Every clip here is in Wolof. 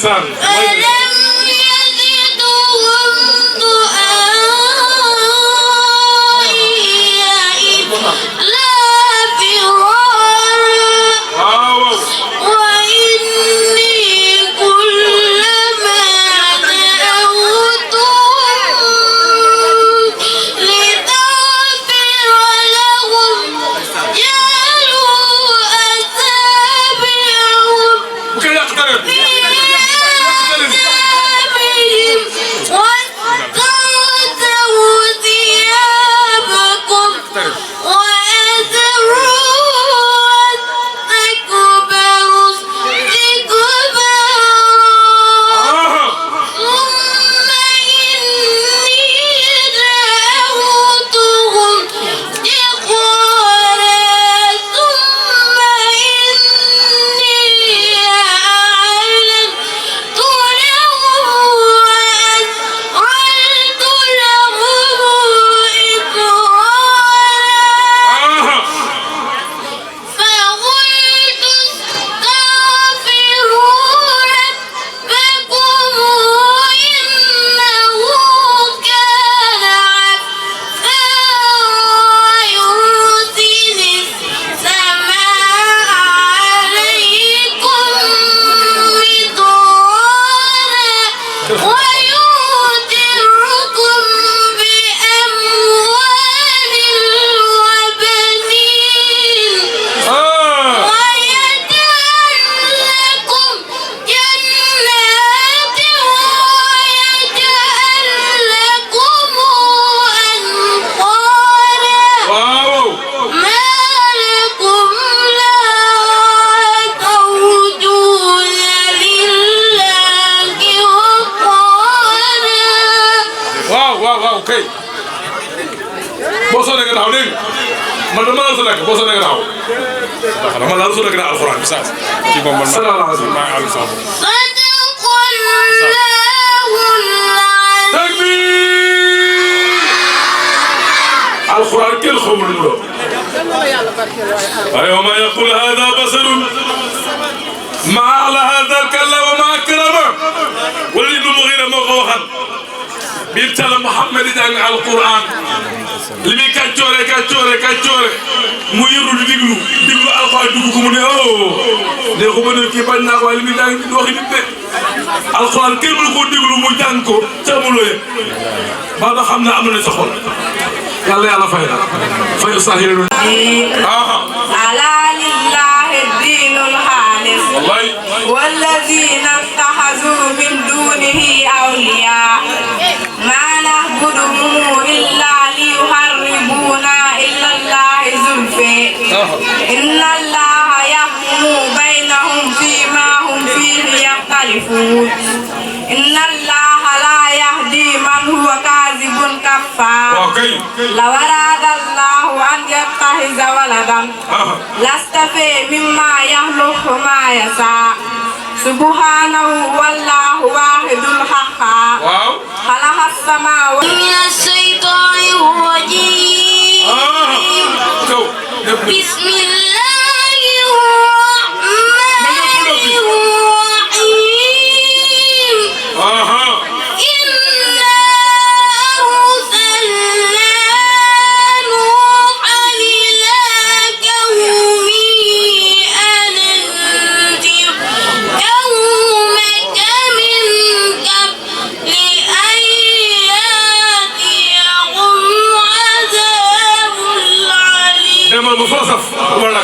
ndeysaan Okay. Boso nga taxaw dégg man dama la nekk boso nga taxaw dama la nekk na alxuraan bi sax ci moom man ma alu sax takbir alxuraan kenn xamul lu ay ma yaqul hada basar ma ala hada kallam ma akrama wala ibn Mughira moo ko waxal biir tala Muhammad jàng alquran li muy kàccoore mu yëru di diglu alquran dugg ko mu ne ne ko ma ne kii bañ naa ko waaye li muy jàng di waxi nit de alquran kenn mënu koo diglu mu jàng ko ca amuloo yëpp ba nga xam ne am na sa xol yàlla yàlla fay la fay sahiru ala lillahi dinul xaalis walladina ittaxazu min dunihi awliya ma nahbuduhum illa liyuharribuna ila allahi zulfi inna allaha yahkumu baynahum fima hum fihi yaxtalifun inna allaha la yahdi man huwa kaazibun kaffar law arada allahu an yattaxiza waladan lastafa mimma yaxluqu ma yasa subhanahu wallahu wahidul qahhar xalaqa as-samawati minash shaytanir rajim bismillahir rahmanir rahim Mosaf wala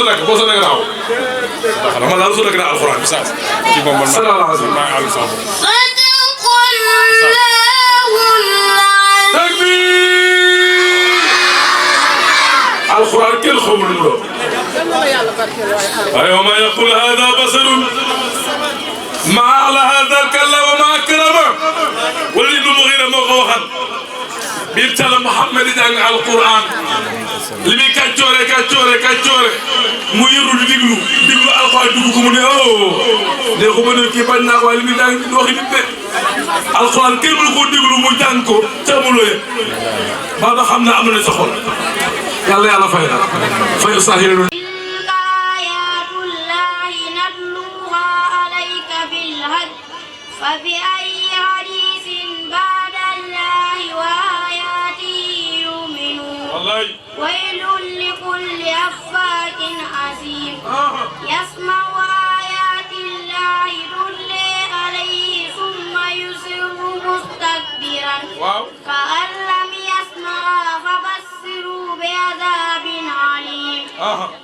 nekk boo sa nekk daaw dama la rasul nekk na alxuraan bi sax ci moom man maa ngi àll sax القرآن كل خمر له أيوة ما يقول هذا بصر ما على هذا الكلا وما أكرمه ولد مغير مغوخا بيبتلى محمد جان القرآن لمي كاتوري كاتوري كاتوري ميرو ديغلو ديغلو القرآن دوكو من ديغو من كي بنا ko limi jang di waxi nit القرآن كل ko déglu mu jang ko tamulo ba ba xamna am na sa xol yàlla yàlla fay na fay sahir فبأي حديث بعد الله وآياته يؤمنون ويل لكل أفاك أثيم يسمع آيات الله تتلى عليه ثم يصر مستكبرا كأن لم يسمعها فبشره بعذاب عليم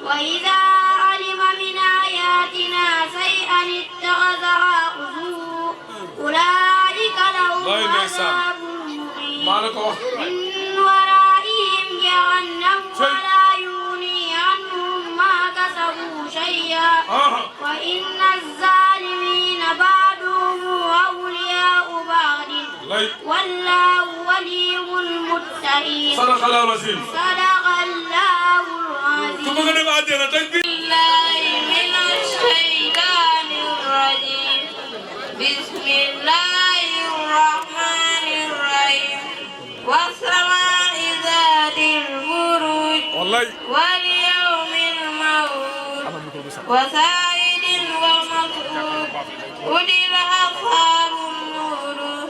وإذا علم من آياتنا شيئا اتخذها هزوا أولئك لهم عذاب مهين من ورائهم جهنم ولا يغني عنهم ما كسبوا شيئا وإن الظالمين بعضهم أولياء بعض والله ولي المتقين صدق الله العظيم صدق الله العظيم بالله من الشيطان الرجيم بسم الله الرحمن الرحيم والسماء ذات البروج واليوم الموعود وسائد ومسعود قتل أصحاب النور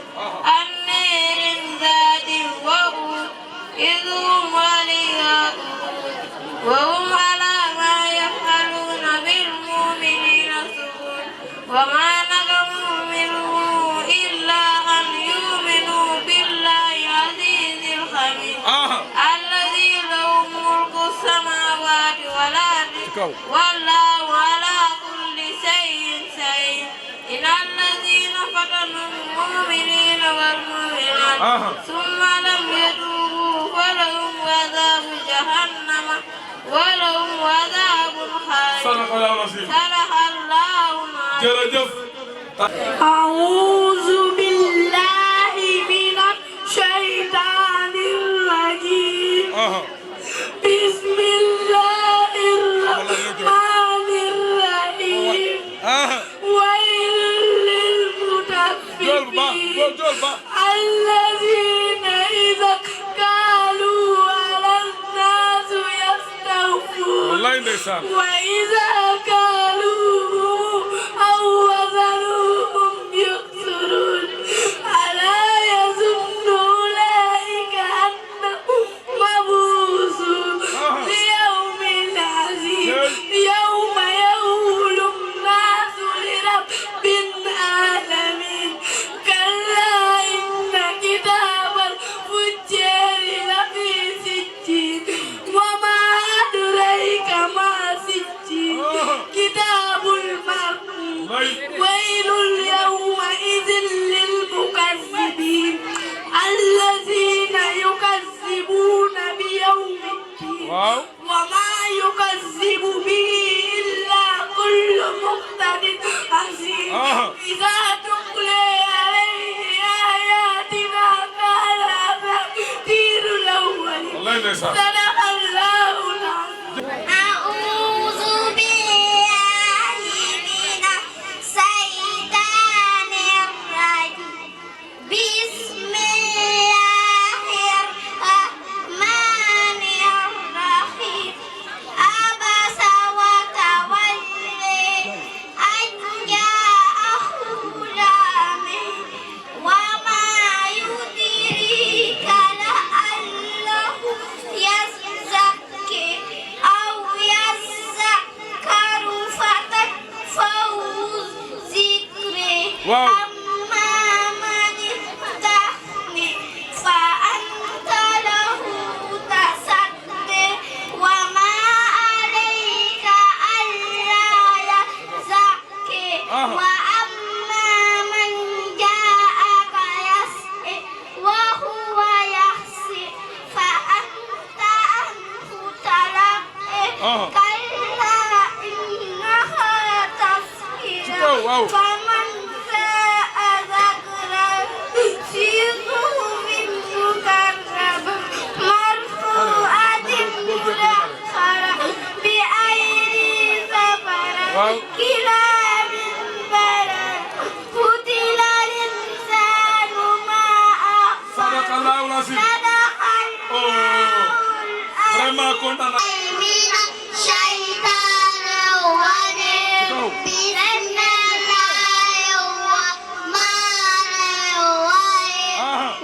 النار ذات الوقود إذ هم عليها وهم على ما يفعلون بالمؤمنين شهود وما نقموا منهم إلا أن يؤمنوا بالله العزيز الحميد الذي له ملك السماوات والأرض والله على كل شيء شهيد إن الذين فتنوا المؤمنين والمؤمنات ثم لم يتوبوا فلهم عذاب جهنم ولهم عذاب الخالد صدق الله العظيم أعوذ بالله من الشيطان الرجيم بسم الله الرحمن الرحيم ويل للمطففين الذين إذا كالوا على الناس يستوفون وإذا كالوهم أو وزنوهم يخسرون ألا يظن أولئك أنهم مبعوثون ليوم عظيم يوم يقول الناس لرب العالمين كلا إن كتاب الفجار لفي سجين وما أدريك ما سجين كتاب المرقوم ويل يومئذ للمكذبين الذين يكذبون بيوم الدين وما يكذب به إلا كل مقتد أثيم إذا تتلى عليه آياتنا قال أساطير الأولين صدق الله العظيم أعوذ بالله من الشيطان الرجيم بسم الله الرحمن الرحيم عبس وتولى أن جاءه الأعمى وما يدريك لعله يزكي أو يذكر فتنفعه الذكر أما من استغنى فأنت له تصدى وما عليك فمن شاء ذكره في صحف مكرمة مرفوعة مطهرة بأيدي سفرة كرام بررة قتل الإنسان ما أكفره صدق الله العظيم. Vraiment content. من الشيطان الرجيم بسم الله الرحمن الرحيم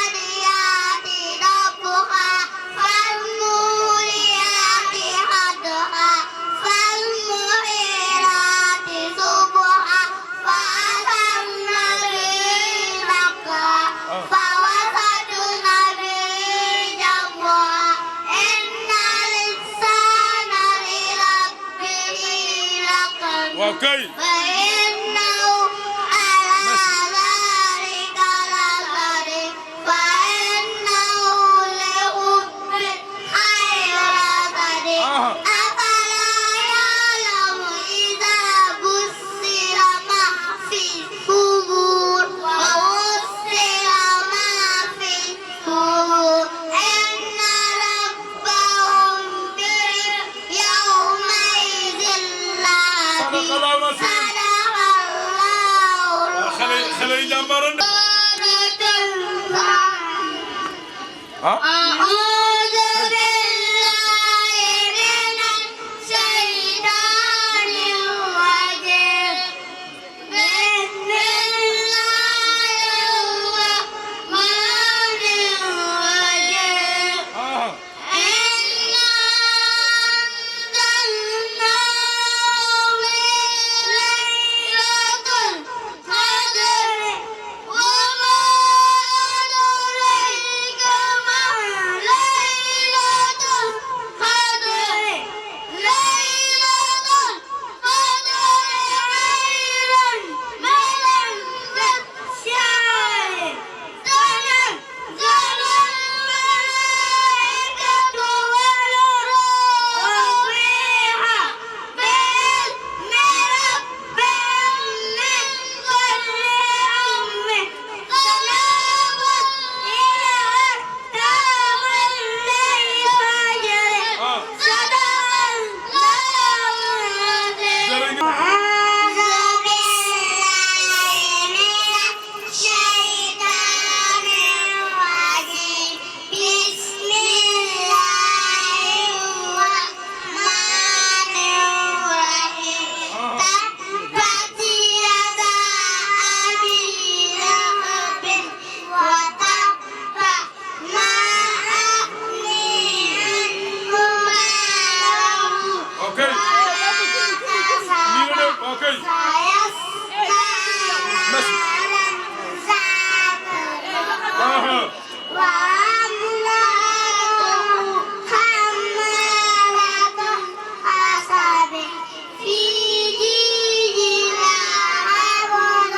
والعاديات ضبحا فالموريات قدحا فالمغيرات صبحا فأثرن به نقعا فوسطن به جمعا إن الإنسان لربه لكنود Okay. فإنه على ذلك لقدير فإنه لحب الخير لقدير أفلا يعلم إذا بصر ما في القبور وبصر ما في الصدور إن ربهم بهم يومئذ صدق لقدير الله العظيم. صدق الله خلي جنبرن. أعوذ بالله من الشيطان الرجيم بسم الله الرحمن الرحيم إنا أنزلناه ليلة القدر وما أدريك ما ليلة القدر ليلة القدر خير من ألف شهر تنزل الملائكة والروح فيها بإذن ربهم من كل أمر سلام هي حتى مطلع الفجر صدق الله العظيم أعوذ بالله من الشيطان الرجيم بسم الله الرحمن الرحيم تبت يدا أبي لهب وتب ما أغني عنه ماله Okay. وما كسب Okay. سيصلى نارا ذات وامرأته حمالة حطب في جيدها حبل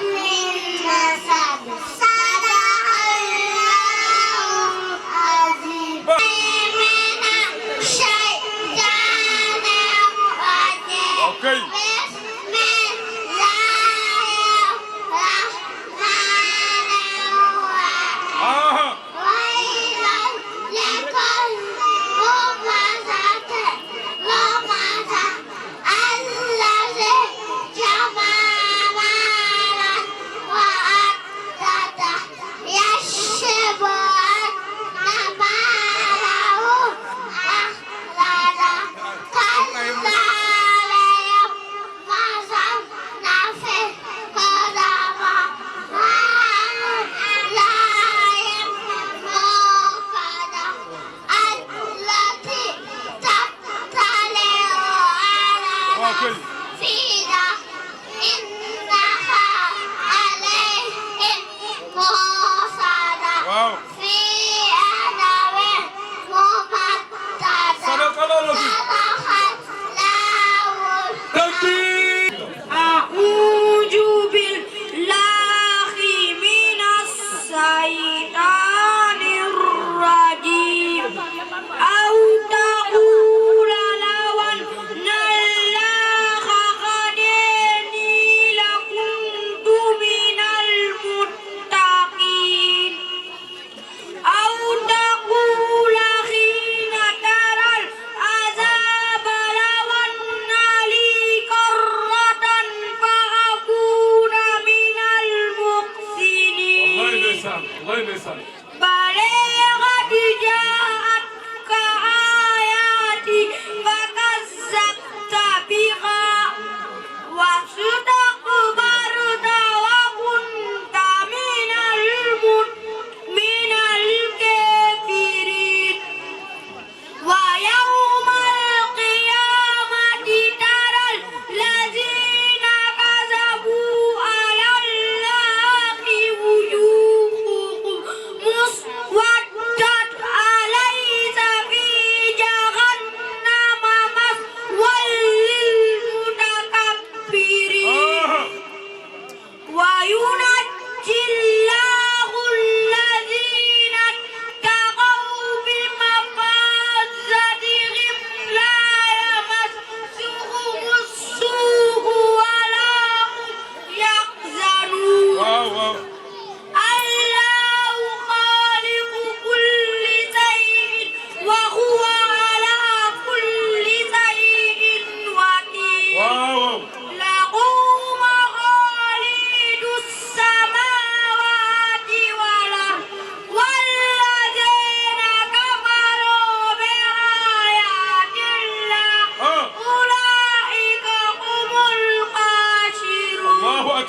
من مسد صدق الله العظيم من الشيطان الرجيم Okay. بسم الله الرحمن الرحيم ويل لكل همزة لمزة الذي جمع مالا وعدده يحسب أن ماله أخلده كلا لينبذن في الحطمة لا الموقدة التي تطلع على Okay. الأفئدة إنها عليهم مؤصدة Wow. في عذاب ممددة صدق الله العظيم. صدق الله تكبير. أعوذ بالله من الشيطان الرجيم أو تقول لو أن الله قد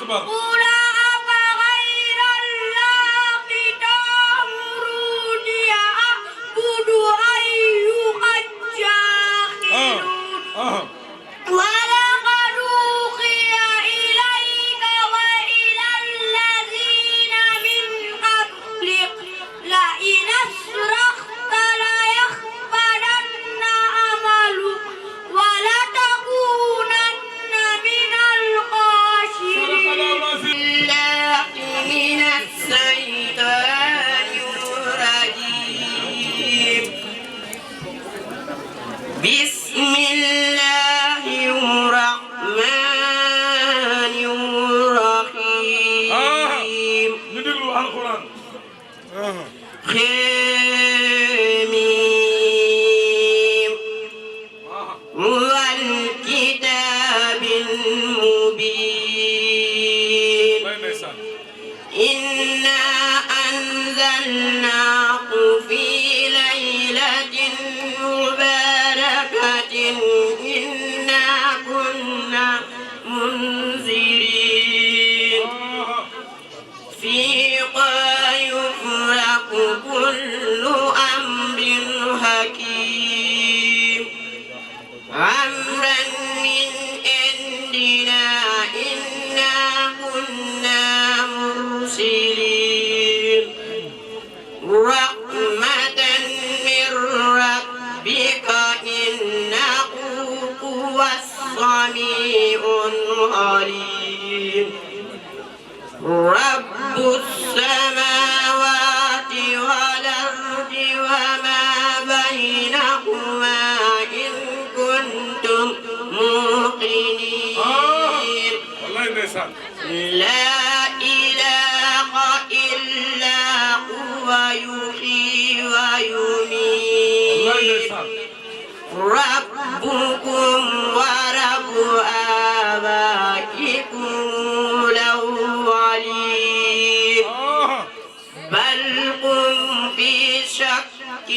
أكبر قل أفغير الله تأمروني أعبد أيها الجاهلون ولقد أوحي إليك وإلى الذين من قبلك لئن أشركت ليحبطن عملك ولتكونن من الخاسرين. من الشيطان الرجيم. بسم الله الرحمن الرحيم. ندلو على القرآن. حميم والكتاب المبين إنا أنزلناه في ليلة مباركة إنا كنا منذرين فيها يفرق كل أمر حكيم أمرا من عندنا إنا كنا مرسلين رحمة من ربك إنه هو السميع العليم. رب السماوات والأرض وما بينهما إن كنتم موقنين. لا إله إلا هو يحيي ويميت ربكم ورب آبائكم الأولين بل هم في شك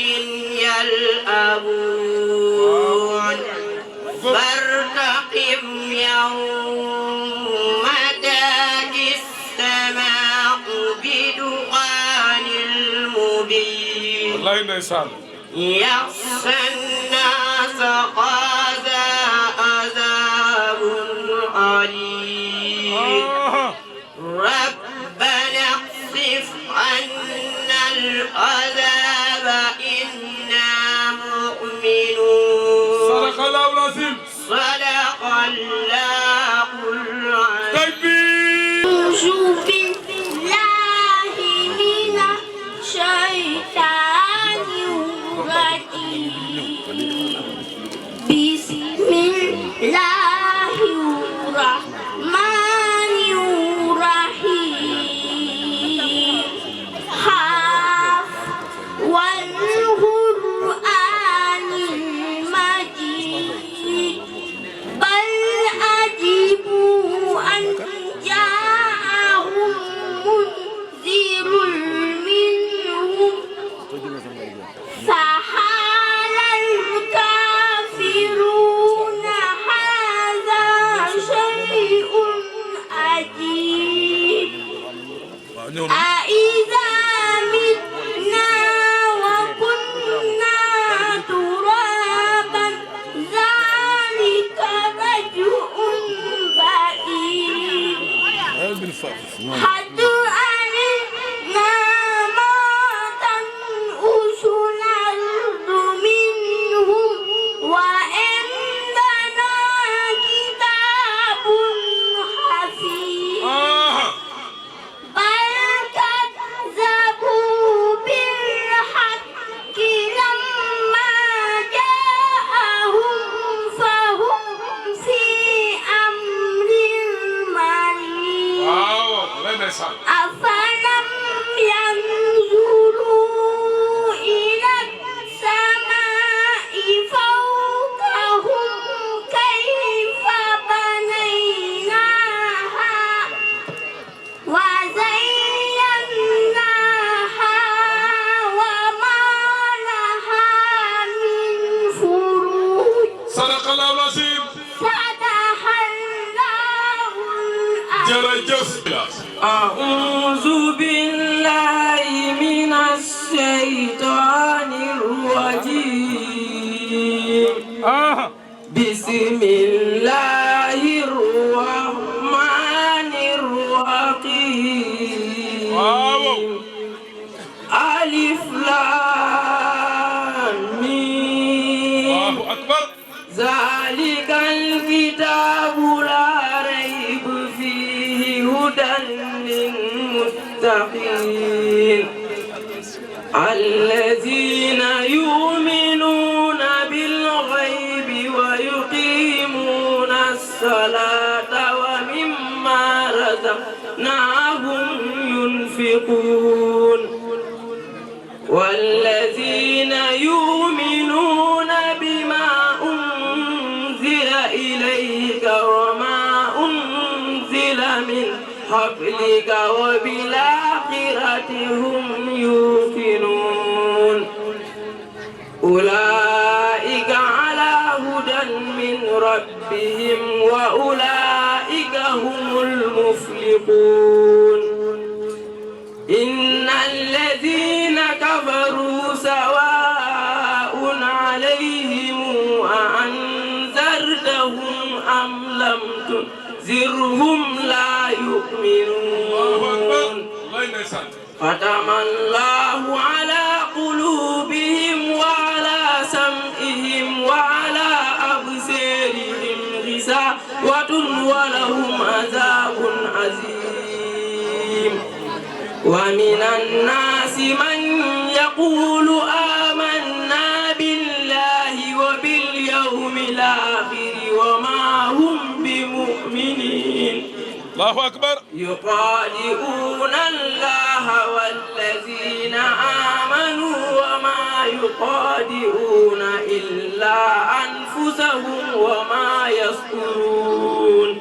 يلعبون فارتقب يوم تأتي السماء بدخان مبين يخشى الناس هذا عذاب عليم ربنا اخسف عنا العذاب إنا مؤمنون. صدق الله العظيم. صدق الله العظيم. تكبير. أعوذ بالله من الشيطان الرجيم. بسم الله الرحمن الرحيم. حاف والقرآن المجيد بل عجبوا أن جاءهم منذر منهم فحال الكافرون هذا شيء عجيب أإذا متنا وكنا ترابا ذلك رجع بعيد حتى علمنا ما تنقص الأرض منهم وعندنا كتاب حفيظ بل كذبوا بالحق لما جاءهم فهم في أمر مريض أفلم ينظروا إلى السماء فوقهم كيف بنيناها وزيناها وما لها من فروج. صدق الله العظيم. صدق الله العظيم. جف أعوذ بالله من الشيطان الرجيم بسم الله الرحمن الرحيم ألف لام ميم الله أكبر ذلك الكتاب لا ريب فيه هدى للمتقين الذين يؤمنون بالغيب ويقيمون الصلاة ومما رزقناهم ينفقون والذين يؤمنون بما أنزل إليك وما أنزل من قبلك وبالآخرة هم يوقنون أولئك على هدى من ربهم وأولئك هم المفلحون إن الذين كفروا سواء عليهم أأنذرتهم أم لم تنذرهم لا يؤمنون ختم الله على قلوبهم وعلى سمعهم وعلى أبصارهم غشاوة ولهم عذاب عظيم ومن الناس من يقول آمنا بالله وباليوم الآخر وما هم بمؤمنين الله أكبر يخادعون الله والذين آمنوا وما يخادعون إلا أنفسهم وما يشعرون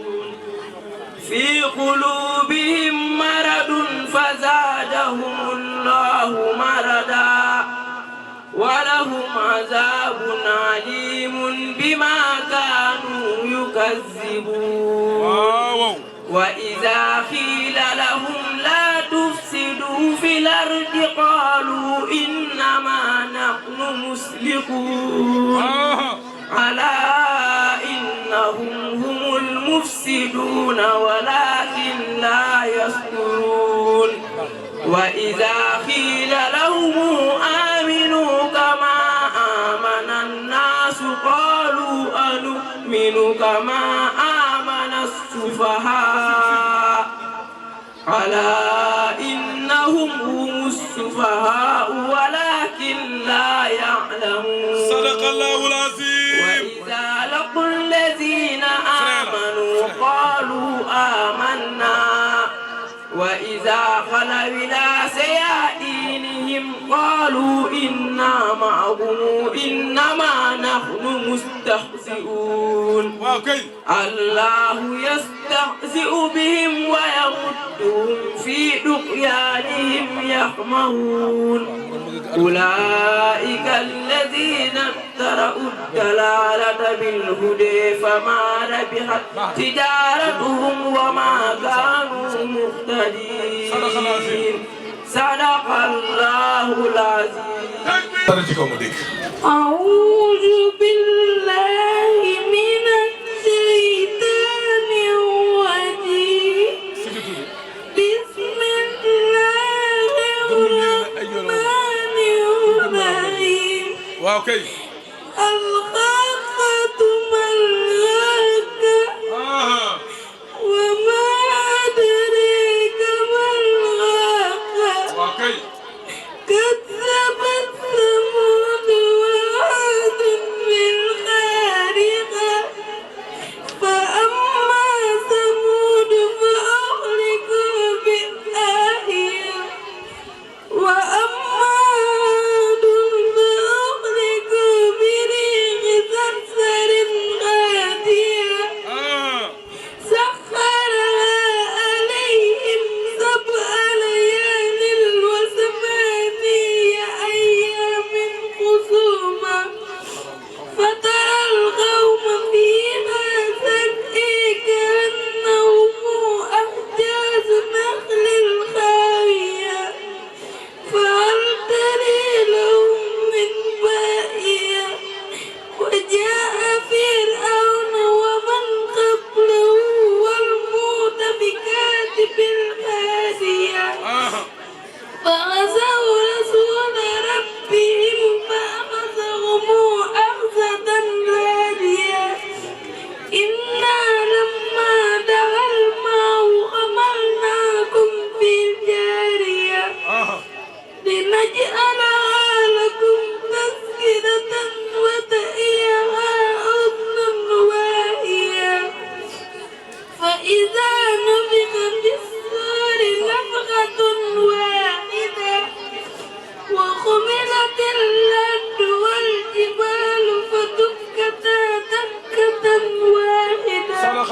في قلوبهم مرض فزادهم الله مرضا ولهم عذاب عليم بما كانوا يكذبون وإذا قيل لهم لا تفسدوا في الأرض قالوا إنما نحن مصلحون ألا إنهم هم المفسدون ولكن لا يشكرون وإذا قيل لهم آمنوا كما آمن الناس قالوا أنؤمن كما آمن السفهاء ألا إنهم هم السفهاء ولكن لا يعلمون صدق الله العظيم وإذا لقوا الذين آمنوا قالوا آمنا وإذا خلوا إلى شياطينهم قالوا إنا معكم إنما نحن مستهزئون الله يستهزئ بهم ويمدهم في طغيانهم يعمهون أولئك الذين اشتروا الضلالة بالهدى فما ربحت تجارتهم وما كانوا مهتدين صدق الله العظيم أعوذ بالله من الشيطان الرجيم بسم الله الرحمن الرحيم الخاقة ما الخاقة وما أدريك ما الخاقة كذبت ثمود وعاد بالقارعة فأما ثمود فأهلكوا بالآخرة وأما عاد فأهلكوا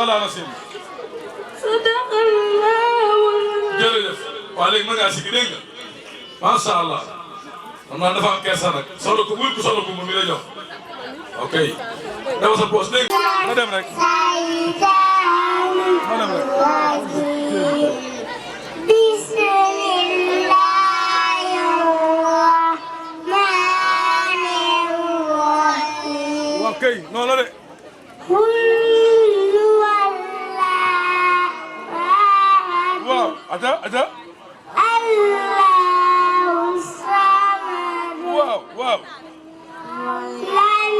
sadaqallahu al-azim. sadaqallahu. jërëjëf waa léegi mën ngaa si dégg nga macha allah man maa dafa am kersa nag soxla ko wul ko soxla ko moom mi lay jox ok dama sa poos dégg nga dem rek ma dem rek waaw kay noonu la de waaw ata Allahu samad. waaw Lam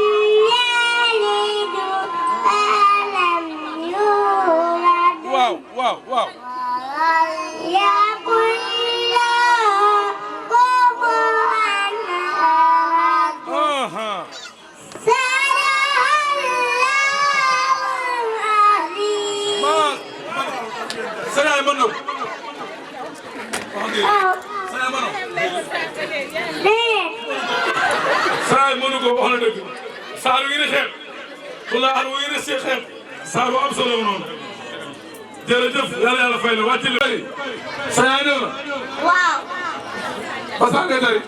yalid walam yulad. waaw Walam yakun lahu kufuwan ahad. Saya mana? Saya mana? Saya mana ko wax na dëgg saaru yi ni xeeb xulaaru yi ni si xeeb saaru am solo noonu jërëjëf yàlla fay la wàcc la saya ñëw na Waaw. basa nga tari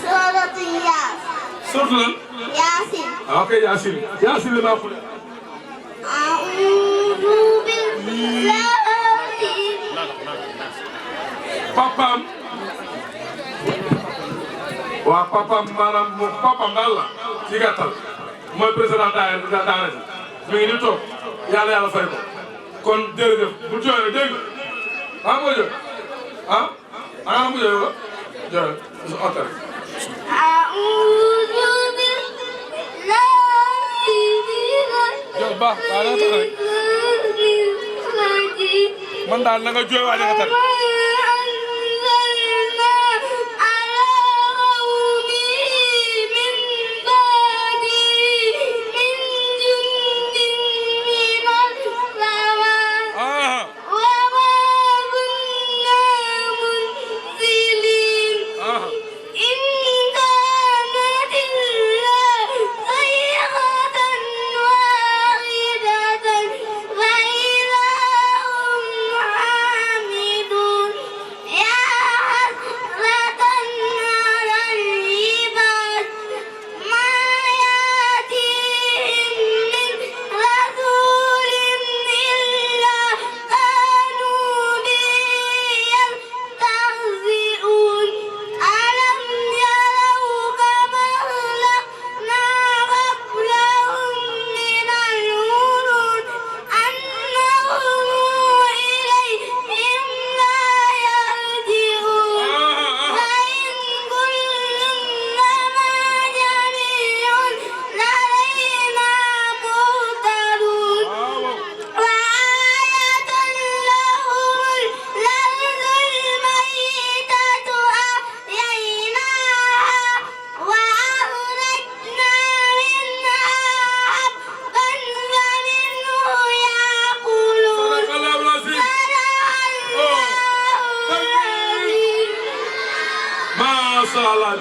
Suratu Yaas. surtout lan Yaasin. ok Yaasin li maa xule A'udhu billahi. papaam waa papaam maanaam moom papaam daal la ci gàttal mooy président daara ji mi ngi nii toog yàlla fay ko kon jërëjëf bu jooyee dégg nga moo jooy mu jooy wa jooy su ottare A'udhu billahi jooy baax waa na tax rek man daal na nga jooy waa nga tari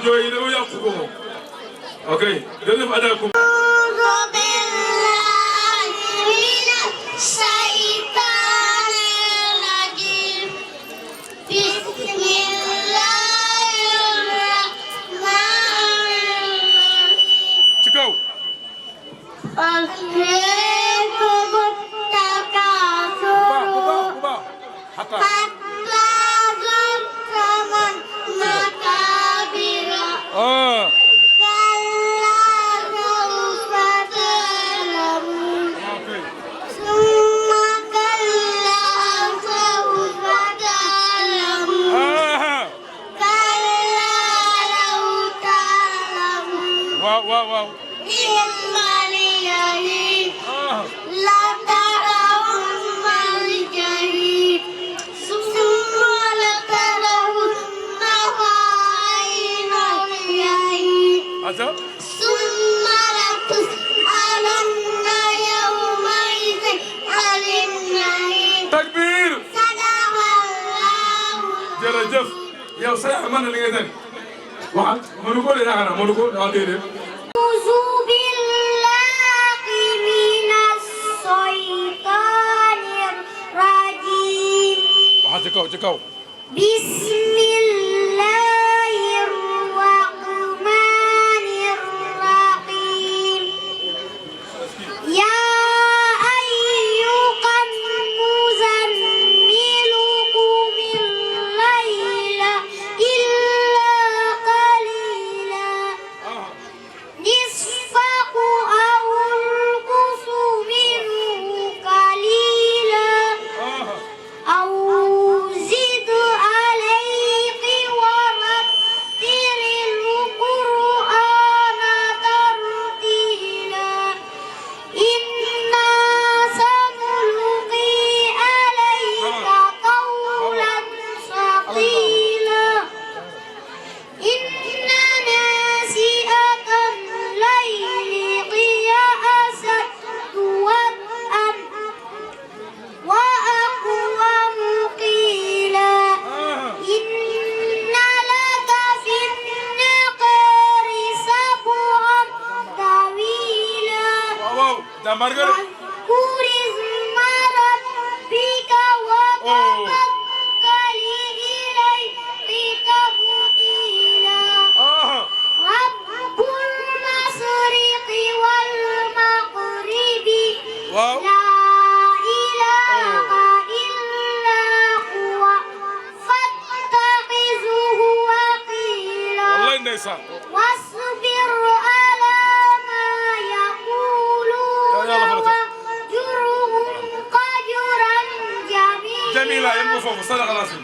jooy yi dama yàqu ko moom ok jërëjëf Adja Koum ci kaw bu baax hatta wow. Takbir. Jërëjëf yow say man li ngay def waxal mënu ko de yaakaar naa mënu ko wax déedéet أعوذ بالله من الشيطان ci kaw بسم الله الرحمن الرحيم يا أيها المزمل قم الليل إلا قليلا نصفه أو انقص منه قليلا أو زد عليه ورتل القرآن ترتيلا إنا سنلقي عليك قولا ثقيلا إن ناشئة الليل هي أشد وطئا وأقوم قيلا إن لك في النهار سبحا طويلا waaw jàmbaar nga de واذكر اسم ربك وتوكل إليه تبتيلا رب المشرق والمغرب waaw لا إله إلا هو فاتخذه وكيلا wallaay ndeysaan واصبر على ما يقولون يا الله فرجك. واهجرهم هجرا جميلا jamila yem ko foofu sadaqa laasim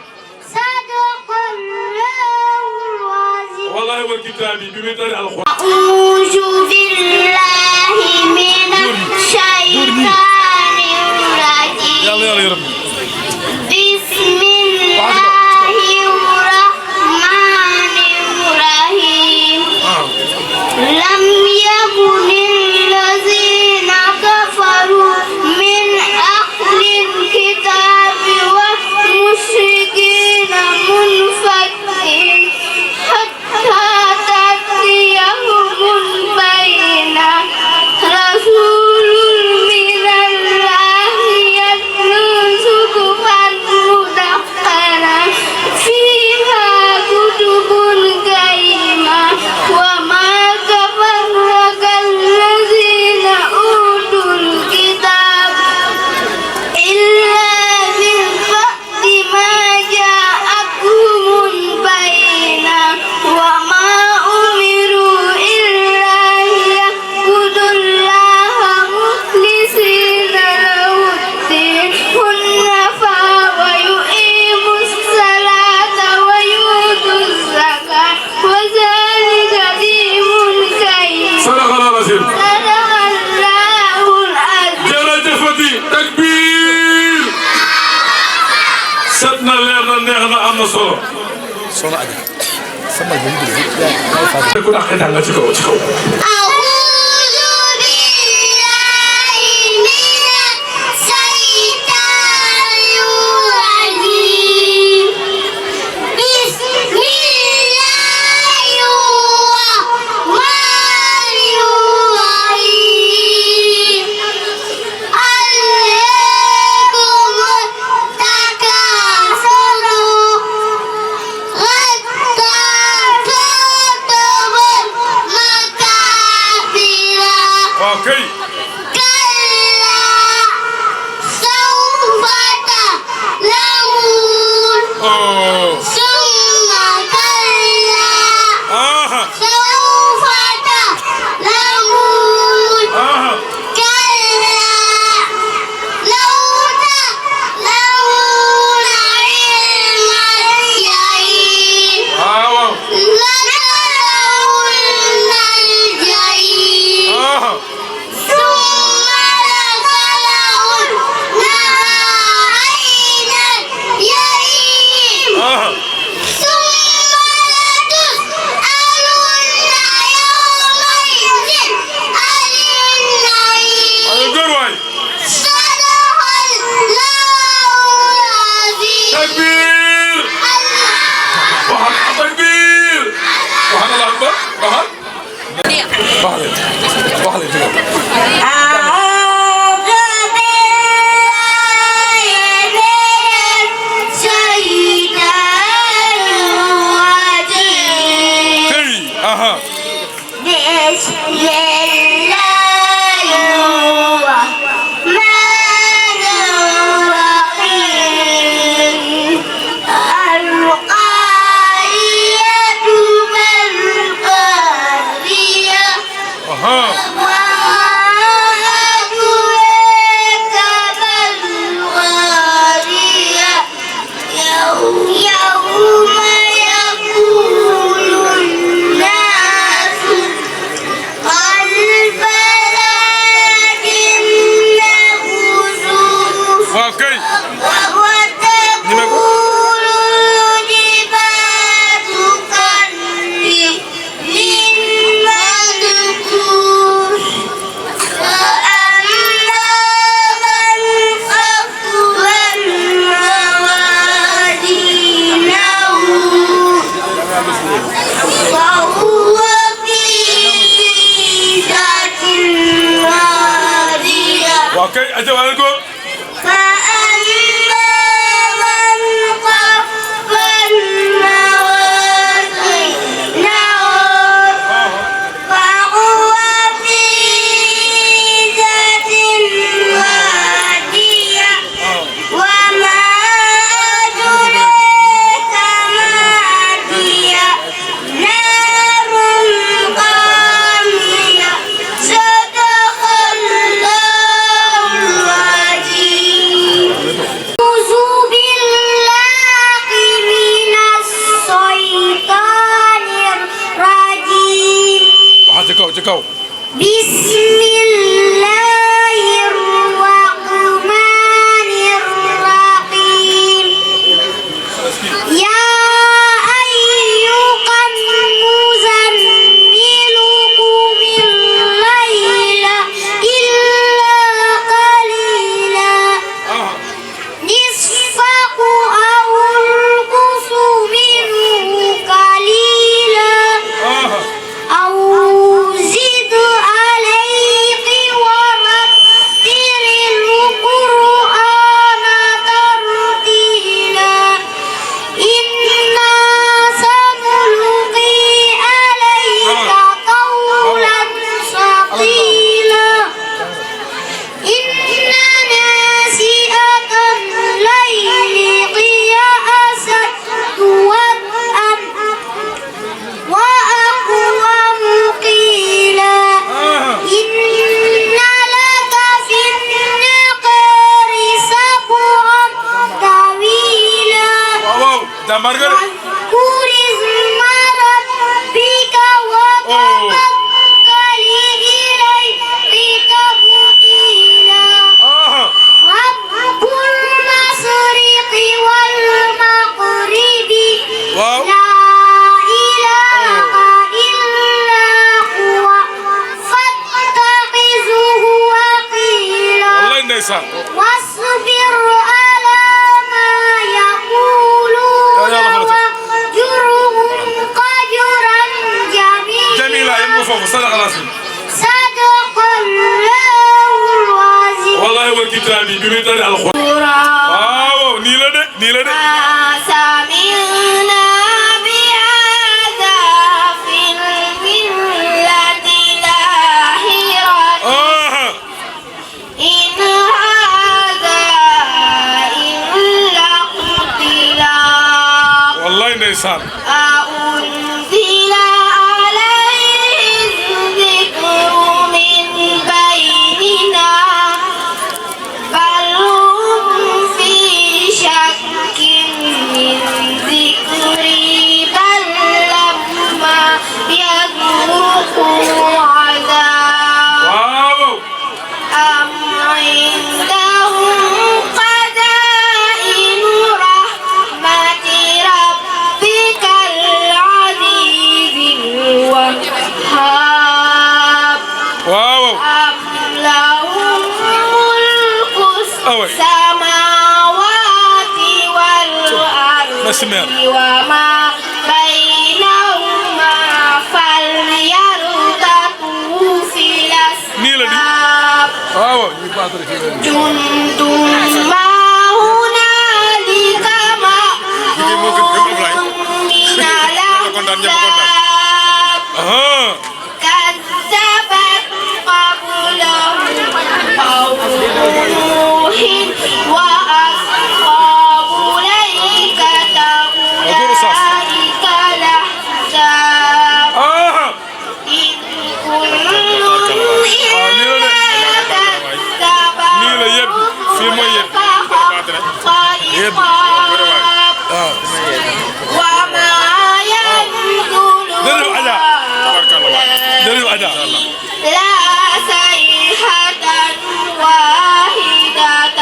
صدق الله العظيم wallahi wal kitaabi bi muy tari alxuraan أعوذ بالله من الشيطان الرجيم yàlla yàlla yërëm بسم الله الرحمن الرحيم لم يكن الذين كفروا من أهل الكتاب والمشركين منفكين حتى تأتيهم البينة رسول من الله يتلو صحفا مطهرة فيها كتب قيمة وما تفرق الذين أوتوا الكتاب إلا من بعد ما جاءتهم البينة وما أمروا إلا ليعبدوا الله مخلصين له الدين حنفاء ويقيموا الصلاة ويؤتوا الزكاة وذلك دين القيم sadaqa laasim صدق الله العظيم jërëjëfati takbir set na leer na neex na am na solo soxna Adja sama jëm bi yaay Fatou ku dàqee jàng ci kaw ci kaw أعوذ بالله من الشيطان الرجيم بسم الله الرحمن الرحيم ألهاكم التكاثر حتى زرتم المقابر waaw kay كلا سوف تعلمون oh ثم كلا aha سوف تعلمون aha كلا لو تعلمون علم اليقين waaw لترون الجحيم aha ثم لترون عين اليقين aha ثم لتسألن يومئذ عن النعيم ay góor waay صدق الله العظيم takbir waxal takbir waxal Allah akbar waxal wax leen ci kaw أعوذ بالله من الشيطان عليكم فأما من خفت موازينه فهو في عيشة راضية وما أدراك ما هي نار حامية صدق الله العظيم أعوذ بالله من الشيطان الرجيم جكاو بسم الله الرحمن الرحيم يا أيها المزمل قم الليل إلا قليلا نصفه أو انقص منه قليلا أو زد عليه ورتل القرآن ترتيلا إنا سنلقي عليك قولا ثقيلا إن ناشئة الليل هي أشد وطئا وأقوم قيلا إن لك في النهار سبحا طويلا واو دمرغل واذكر اسم ربك وتوكل إليه تبتيلا رب المشرق والمغرب واو. لا إله إلا هو فاتخذه وكيلا والله نيسان واصبر على ما يقولون يلا فلتة. واهجرهم هجرا جميلا جميلة يمو فوق صدق العظيم صدق الله العظيم والله هو الكتابي بمثال القرآن واو نيلة ده ما سمعنا بهذا في الملة الآخرة إن هذا إلا اختلاق والله نيسان أنزل عليه الذكر من بيننا بل هم في شك من ذكري بل لما يذوقوا عذاب واو أم عندهم خزائن رحمة ربك العزيز الوهاب واو أم لهم ملك أوي. السماوات والأرض مسمار. وما بينهما فليرتقوا في نيلة دي. الأسباب واو جند ما هنالك مأمور من الأحزاب كذبت قبلهم قوم نوح وأصحاب الأيكة أولئك الأحزاب إن كل إلا كذب نيلة يبي في ما يبي وما ينزل درب أدا لا صيحة واحدة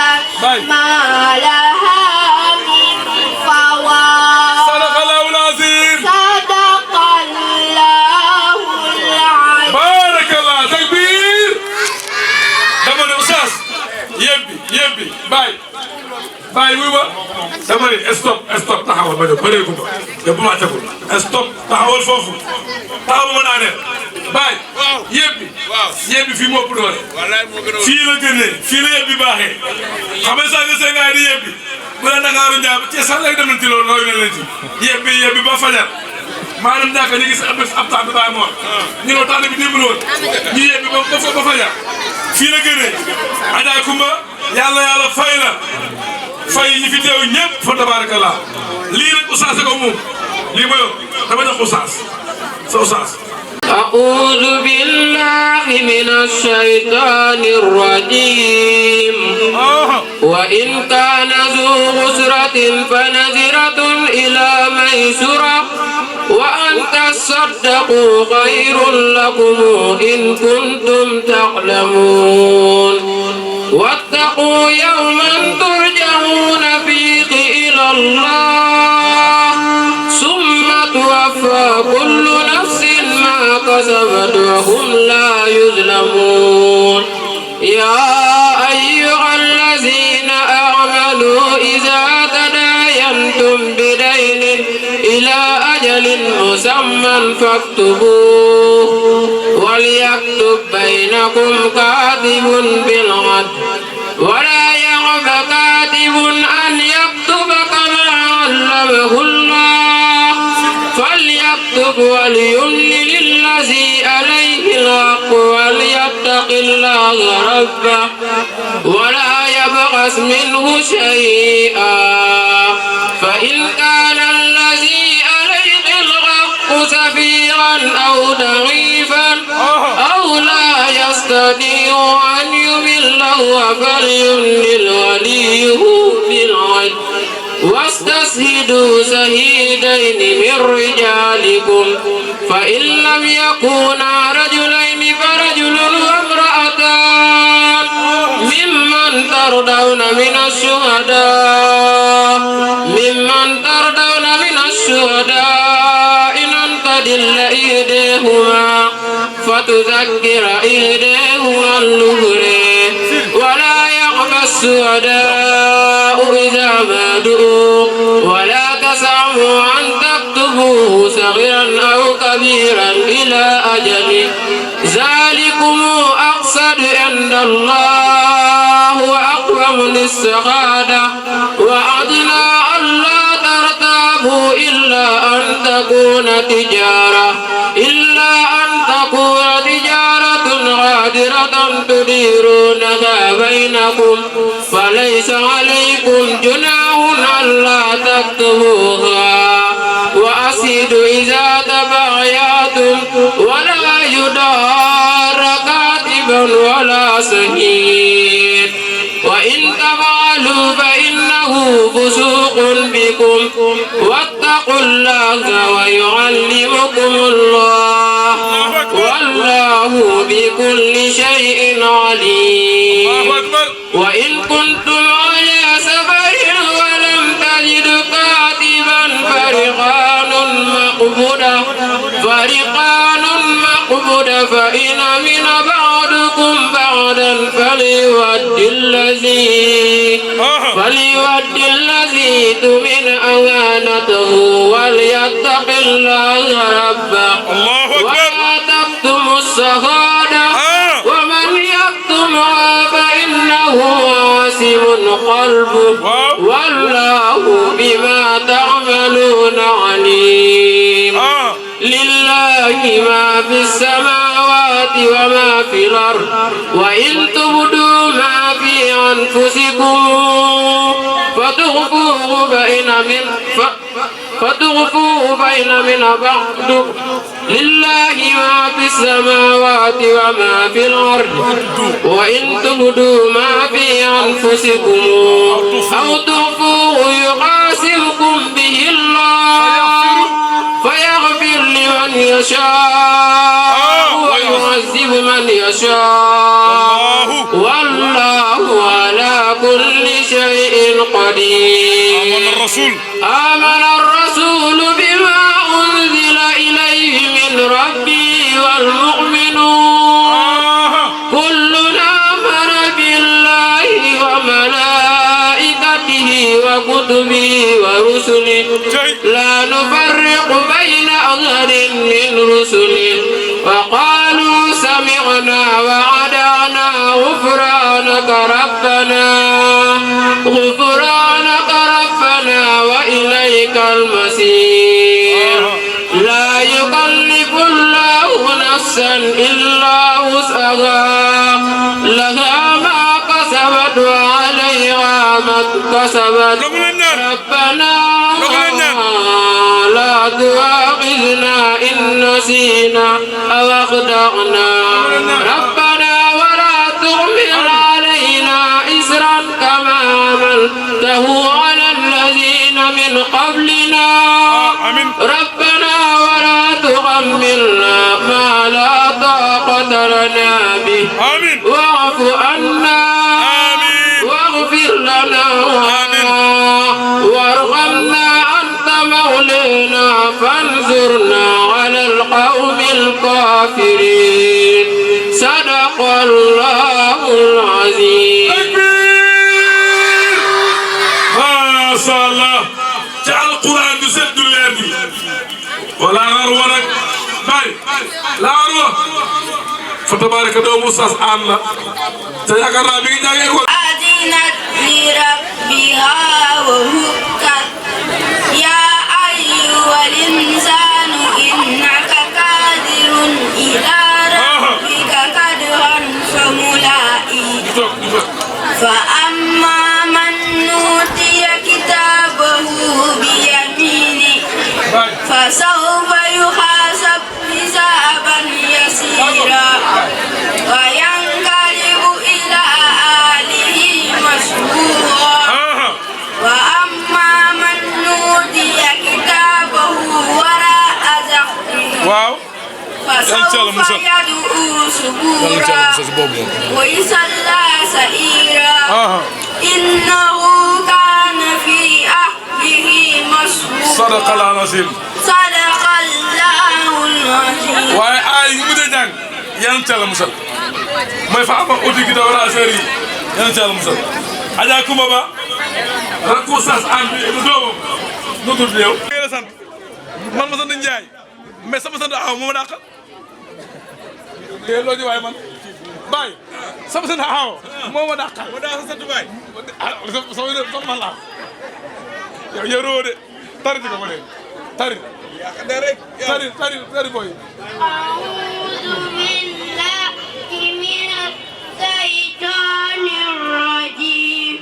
ما لها من فواق صدق الله العظيم صدق الله العظيم بارك الله تكبير دمر أستاذ يبي باي ويوا دمر استوب تحاول بدو بريكم يبغى تقول استوب تحاول فوفو تحاول من أنا baay yebbi fii moo ëpp doole fii la gënee fii la yebbi baaxee xam nga sax nga seen ngaay di yebbi bu la Ndakaaru njaay ci sax lay demal ci loolu roy na leen ci yebbi ba fajar maanaam daaka ñu gis ab temps bi baay moor ñu ne temps bi démb woon ñu yebbi ba fajar fii la gënee Adja Kumba yàlla fay la fay ñi fi teew ñëpp fa tabarakallah lii rek oustaz ko moom lii mooy dama jox oustaz sa oustaz أعوذ بالله من الشيطان الرجيم وإن كان ذو عسرة فنذرة إلى ميسرة وأن تصدقوا خير لكم إن كنتم تعلمون واتقوا يوما ترجعون فيه إلى الله ثم توفى كل نفس ما كسبت وهم لا يظلمون يا أيها الذين آمنوا إذا تداينتم بدين إلى أجل مسمى فاكتبوه وليكتب بينكم كاتب بالعدل ولا يغب كاتب أن يكتب كما علمه الله فليكتب وليملل الذي عليه الحق وليتق الله ربه ولا يبخس منه شيئا فإن كان الذي عليه الحق سفيرا أو ضعيفا أو لا يستطيع أن يمله فليملل وليه بالعدل واستشهدوا شهيدين من رجالكم فإن لم يكونا رجلين فرجل وامرأتان ممن ترضون من الشهداء إن تضل إحداهما فتذكر إحداهما الأخرى ولا يأبى الشهداء إذا ما دعوا ولا تسعوا أن تكتبوه صغيرا أو كبيرا إلى أجل ذلكم أقصد عند الله وأقوم للشهادة وأدنى ألا ترتابوا إلا أن تكون تجارة غادرة تديرونها بينكم فليس عليكم جناح ألا تكتبوها وأشهدوا إذا تبايعتم ولا يضار كاتبا ولا شهيد وإن تفعلوا فإنه فسوق بكم واتقوا الله ويعلمكم الله والله بكل شيء عليم وإن كنتم على سفر ولم تجدوا كاتبا فرقان مقبودا فإن من بعضكم بعضا فليؤد الذي تؤمن أمانته وليتق الله ربه ولا تكتموا الشهادة ومن يكتمها فإنه آثم قلبه والله بما تعملون عليم لله ما في السماوات وما في الأرض وإن تبدوا ما في أنفسكم فتخفوه بين من بعض لله ما في السماوات وما في الأرض وإن تبدوا ما في أنفسكم أو تخفوه يحاسبكم به الله فيغفر لمن يشاء ويعذب من يشاء والله على كل شيء قدير آمن الرسول بما أنزل إليه من ربه والمؤمنون كلنا آمن بالله وملائكته وكتبه ورسله لا نفرق بين أحد من رسله وقال غفرانك ربنا وإليك المصير لا يكلف الله نفسا إلا وسعها لها ما كسبت وعليها ما اكتسبت ربنا لا تؤاخذنا إن نسينا أو أخطأنا ربنا ولا تحمل علينا إصرا كما حملته على الذين من قبلنا ربنا ولا تحملنا ما لا طاقة لنا به واعف عنا واغفر لنا وارحمنا أنت مولانا فانصرنا على القوم الكافرين صدق الله العظيم ما شاء الله جعل القرآن يسد الذي ولا نروى باي لا نروى فتبارك الله موسى أنا تذكر ربي جاي أذنت لربها وهكت يا أيها الإنسان إنك كادر إلى ربك كدرا فملاقيه فأما من أوتي كتابه بيمينه فسوف يحاسب حسابا يسيرا وينقلب إلى أهله مسرورا وأما من أوتي كتابه وراء ظهره فسوف يدعو ثبورا ويصلى سعيرا إنه كان في أهله مسرورا صدق الله العظيم صدق الله العظيم waaye ay yu mu jàng yan ca la musal mooy fa ama audi gi da wara seri yan ca la musal aja kuma ba rakku sas an bi du doomam no tudd yow la sant man ma sant Njaay mais sama sant aw moo ma dàqal loo ji waay man baay sama sant aw moo ma dàqal ma daa sant baay sama man la yow roo de tari ko ma de tari tari boy أعوذ بالله من الشيطان الرجيم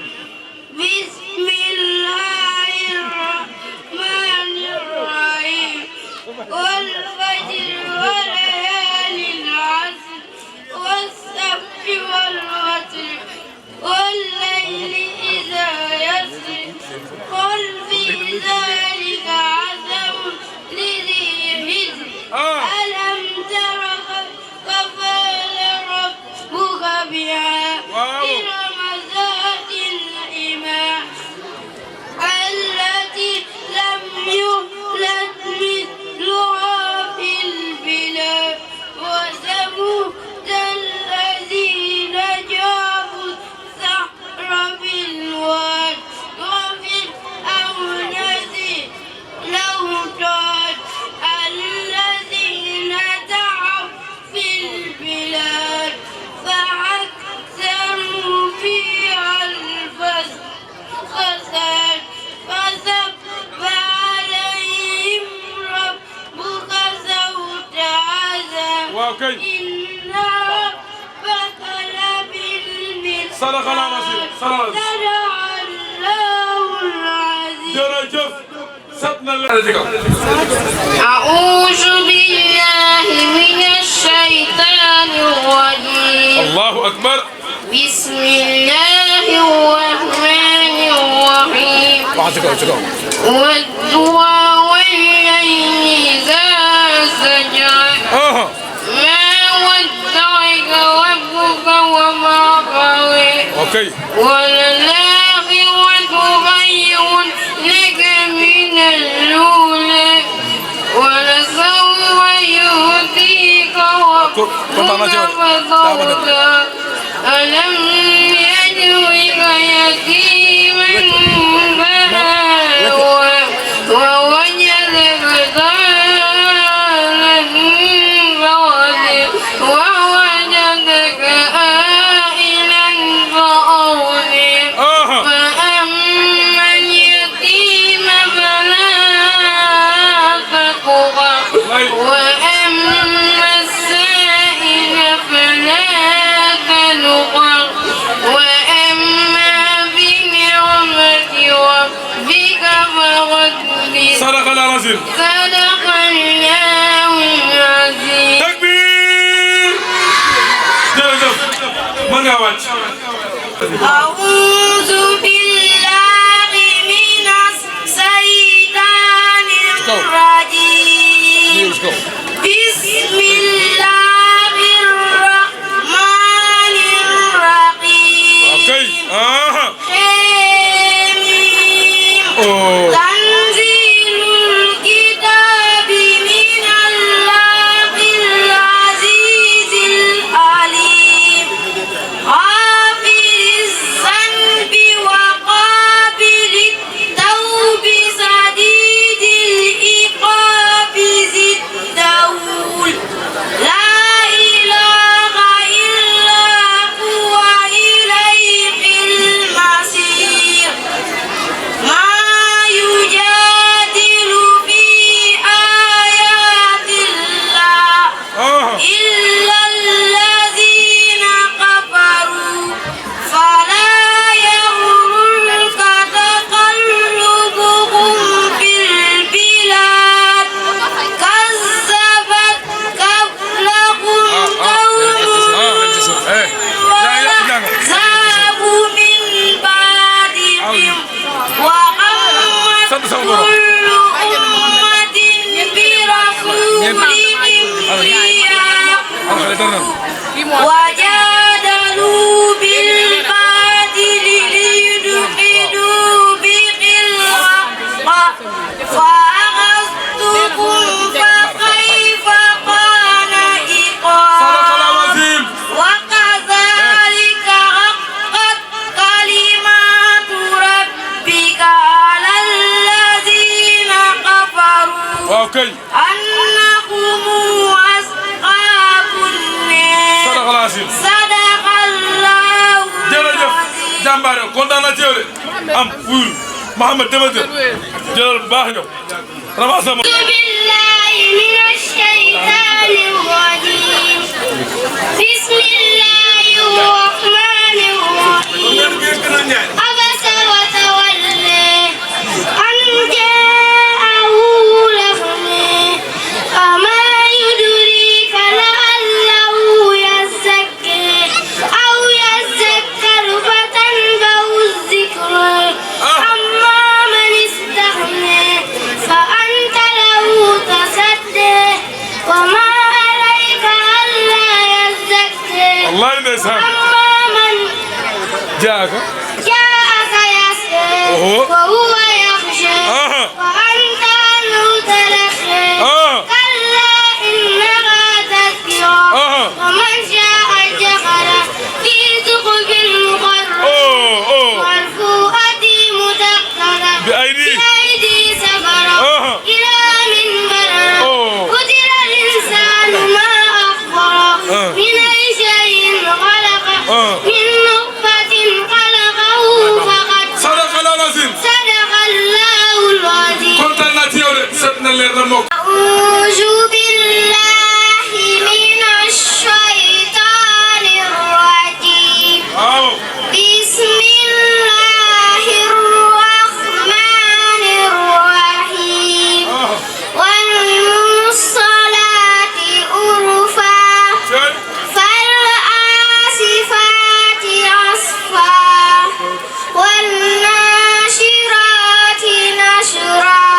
بسم الله الرحمن الرحيم والفجر وليال العشر والسبت والوتر والليل إذا يسر قل في ذلك عزم لذي حجر ألم تر كيف فعل ربك بعاد إرم ذات العماد التي لم يولد مثلها في البلاد وثمود الذين جابوا الصخر بالواد وفرعون ذي الأوتاد الذين طغوا في البلاد فأكثروا فيها الفساد فصب عليهم ربك سوط عذاب إن ربك لبالمرصاد صدق الله العظيم صدق الله العظيم jërëjëf sat na la أعوذ بالله من الشيطان الرجيم الله أكبر بسم الله الرحمن الرحيم والضحى والليل إذا سجى ما ودعك ربك وما قوى وللآخرة خير لك من الأولى ولسوف يؤتيك ربك فترضى ألم يجدك يتيما فآوى ووجدك ضالا فهدى ووجدك عائلا فأغنى صدق الله العظيم. takbir jërëjëf mën ngaa wàcc. أعوذ بالله من الشيطان الرجيم. بسم الله الرحمن الرحيم. Okay. حميم. تنزيل الكتاب من الله العزيز العليم. غافر الذنب وقابل التوب شديد العقاب ذي الطول. لا إله إلا هو إليه المصير. ما يجادل في آيات الله إلا الذين كفروا. فلا يغررك تقلبهم في البلاد. كذبت قبلهم قوم وكذبوا من بعدهم. وأمت كل أمة برسولهم وجادلوا بالباطل ليدحضوا به الحق فأخذتهم فكيف كان عقاب. وكذلك حقت كلمات ربك على الذين كفروا Okay. أنهم أصحاب النار. صدق الله العظيم. صدق الله jërëjëf العظيم. jàmbaare kontaan naa ci yow de am fuul Mouhamed demal jël jëlal bu baax ñëw ramas sama. أعوذ بالله من الشيطان الرجيم. بسم الله الرحمن الرحيم. عبس وتولى أن جاءه الأعمى. وما يدريك لعله يزكى أو يذكر فتنفعه الذكرى. أما من استغنى فأنت له تصدى. وما عليك ألا يزكى. wallaay ndeysaan أما من jaaka جاءك يسعى وهو يخشى وأنت عنه تلهى. كلا إنها تذكرة ومن شاء ذكر في صحف مكرمة مرفوعة مطهرة بأيدي سفرة كرام بررة. قتل الإنسان ما أكفره. من أي شيء خلقه. من نطفة خلقه فقدره. صدق الله العظيم. صدق الله العظيم. kontaan naa ci yow de set na leer na mokk. أعوذ بالله من الشيطان الرجيم. waaw بسم الله الرحمن الرحيم. والمرسلات عرفا. فالعاصفات عصفا. والناشرات نشرا.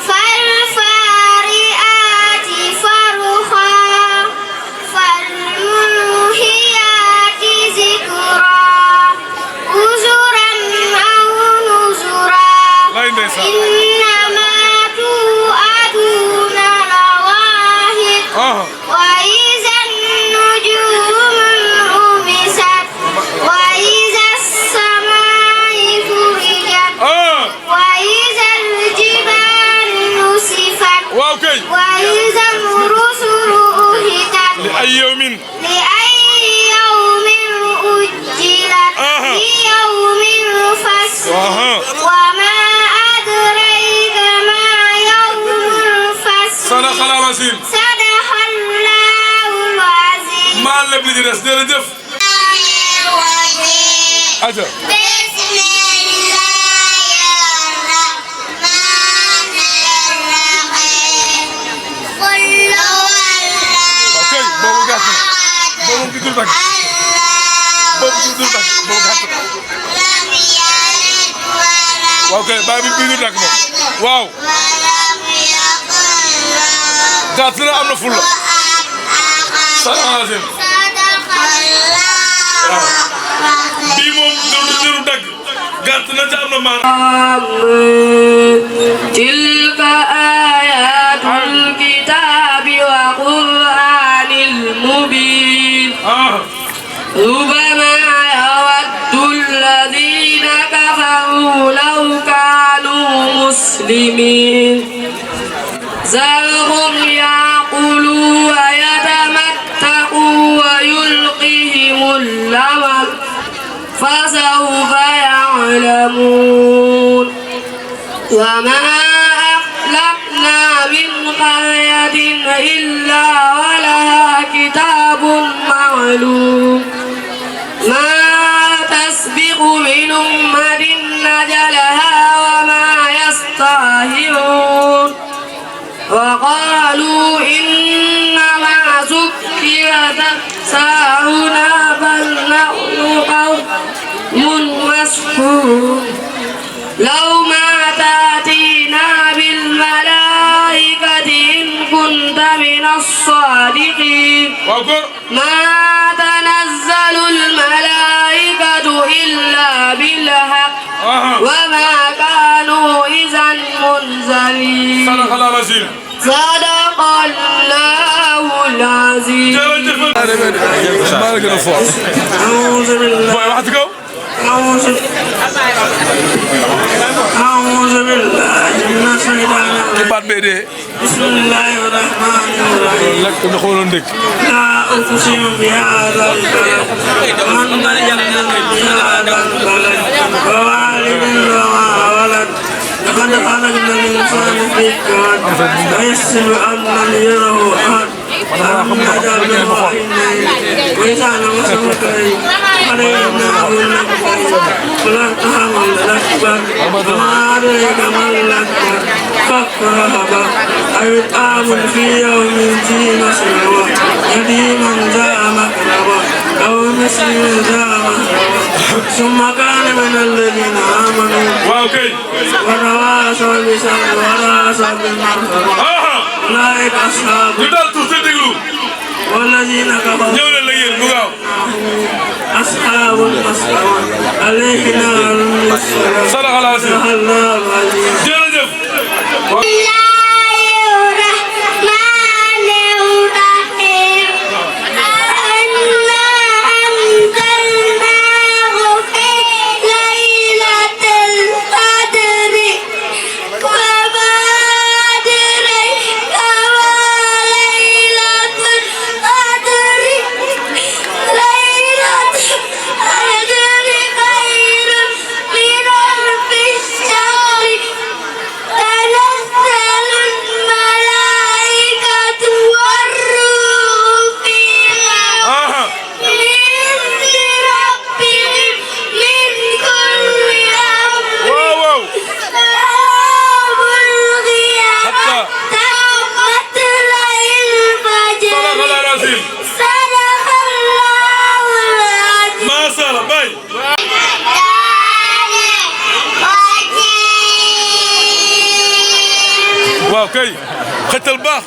فالفارئات فرخا. فالملهيات ذكرا. عذرا أو نذرا. wallaay ndeysaan إنما توعدون لواحد. وإذا النجوم انعكست. وإذا السماء فرجت. وإذا الجبال نسفت. waaw kay وإذا الرسل أهتت. ay yow min لأي يوم أجلت. ليوم الفصل. وما أدريك ما يوم الفصل. صدق الله العظيم. صدق الله العظيم. maa lépp li ci des jërëjëf. aja بسم الله الرحمن الرحيم. waaw kay bàyyi bi du nag moom waaw gàtt na am na fulla waaw bii moom du dagg gàtt na ca am na maanaam tilka ayatul kitabi wa qur'anil mubin ربما يود الذين كفروا لو كانوا مسلمين ذرهم يأكلوا ويتمتعوا ويلقهم الأمل فسوف يعلمون وما أهلكنا من قرية إلا ولها كتاب معلوم ما تسبق من أمة أجلها وما يستأخرون وقالوا إنما سكرت أبصارنا بل نحن قوم مسحورون لو ما تأتينا بالملائكة إن كنت من الصادقين ما تنزل الملائكة إلا بالحق وما كانوا إذا منزلين صدق الله العظيم صدق الله العظيم أعوذ بالله أعوذ بالله من الشيطان الرجيم بسم الله الرحمن الرحيم لا أقسم بهذا البلد وأنت بهذا البلد ووالد وما ولد لقد خلقنا الإنسان في كبد ويحسب أن لم يره أحد ألم نجعل له عينين ولسانا وشفتين وهديناه النجدين ولا تحمل الأكبر وما أدريك ما الأكبر فك رهبة أو إطعام في يوم ذي مسغبة يتيما ذا مقربة أو مسكينا ذا مسغبة ثم كان من الذين آمنوا وتواصوا بالصبر وتواصوا بالمغفرة أولئك أصحاب والذين كفروا أصحاب المسألة عليه نار صدق الله العظيم waaw kay xëccal baax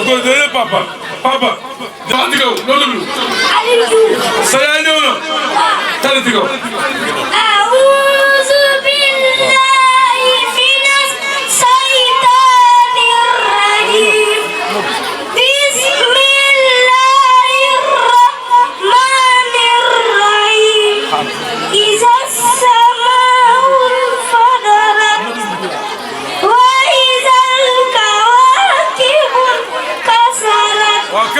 ko déedéet papa papa dafa ci kaw loolu déglu sa yaay ñëw na tali ci kaw أعوذ بالله من الشيطان الرجيم بسم الله الرحمن الرحيم إذا السماء انفطرت وإذا الكواكب انكسرت ok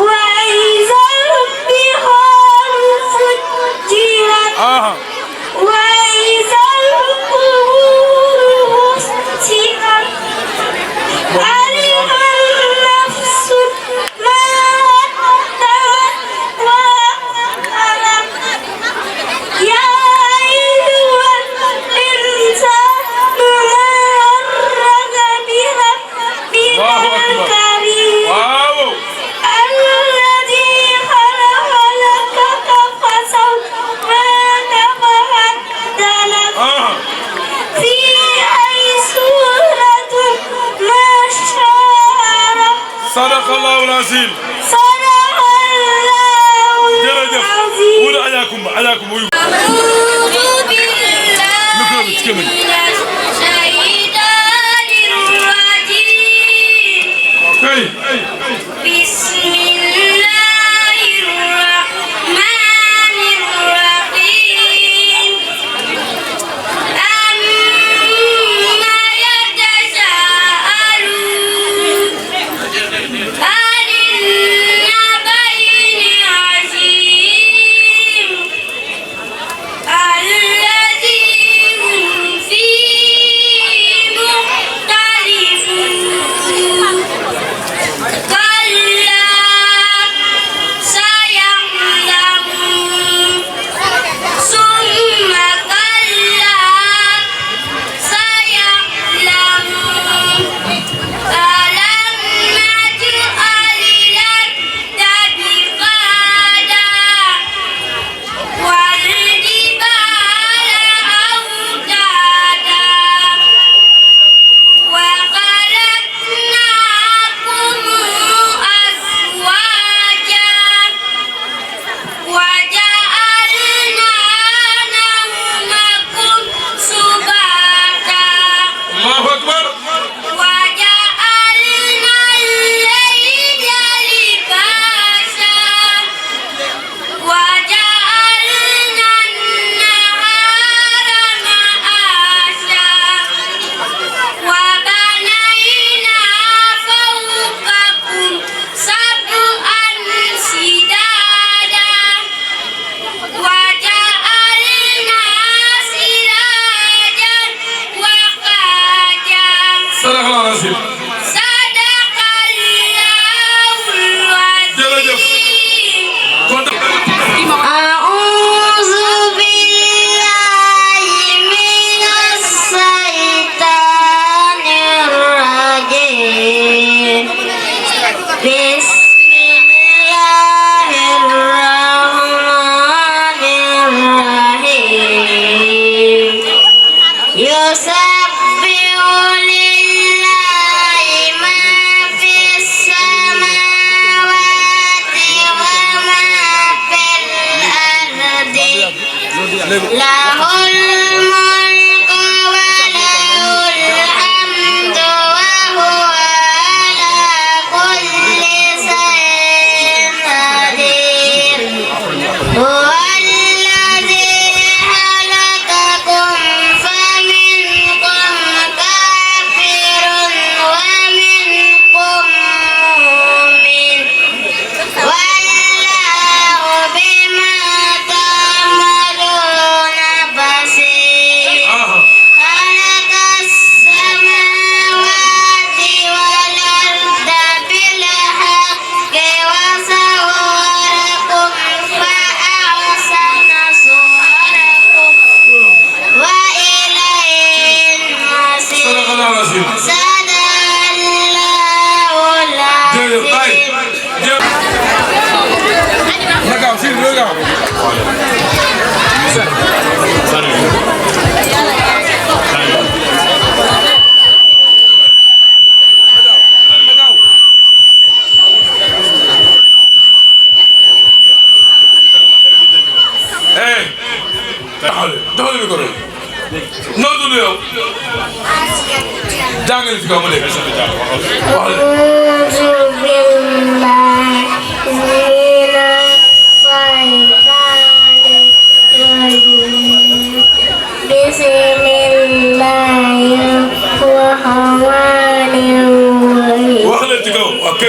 وإذا البحار فجرت aha وإذا القبور بسطت علمت نفس ما قدمت وأخرت يا أيها الإنسان ما غرك بربك الله أكبر. الكريم waaw الذي خلقك فسواك فعدلك aha في أي سورة ما شاء sadaqa allahu al-azim صدق الله jërëjëf العظيم wula ajaakum ajaakum wuyu أعوذ بالله micro bi ci من kéeméñ الشيطان الرجيم ok بسم الله الرحمن الرحيم عما يتساءلون عن النبأ العظيم الذي هم فيه مختلفون كلا سيعلمون ثم كلا سيعلمون ألم نجعل الأرض بفادا والجبال أوتادا وخلقناكم أزواجا وجعلنا نومكم سباتا allahu akbar وجعلنا الليل لباسا وجعلنا النهار معاشا وبنينا فوقكم سبعا شدادا وجعلنا سراجا وقادا sadaqa allahu al-azim صدق الله jërëjëf العظيم kontaan أعوذ بالله من الشيطان الرجيم بسم الله الرحمن الرحيم يسبح لله ما في السماوات وما في الأرض له الملك وله الحمد وهو على كل شيء قدير هو الذي خلقكم فمنكم كافر ومنكم مؤمن والله بما تعملون doxal mi ko rek noo dund yow jàngale ci kaw ma dégg waxal wax leen ci kaw ok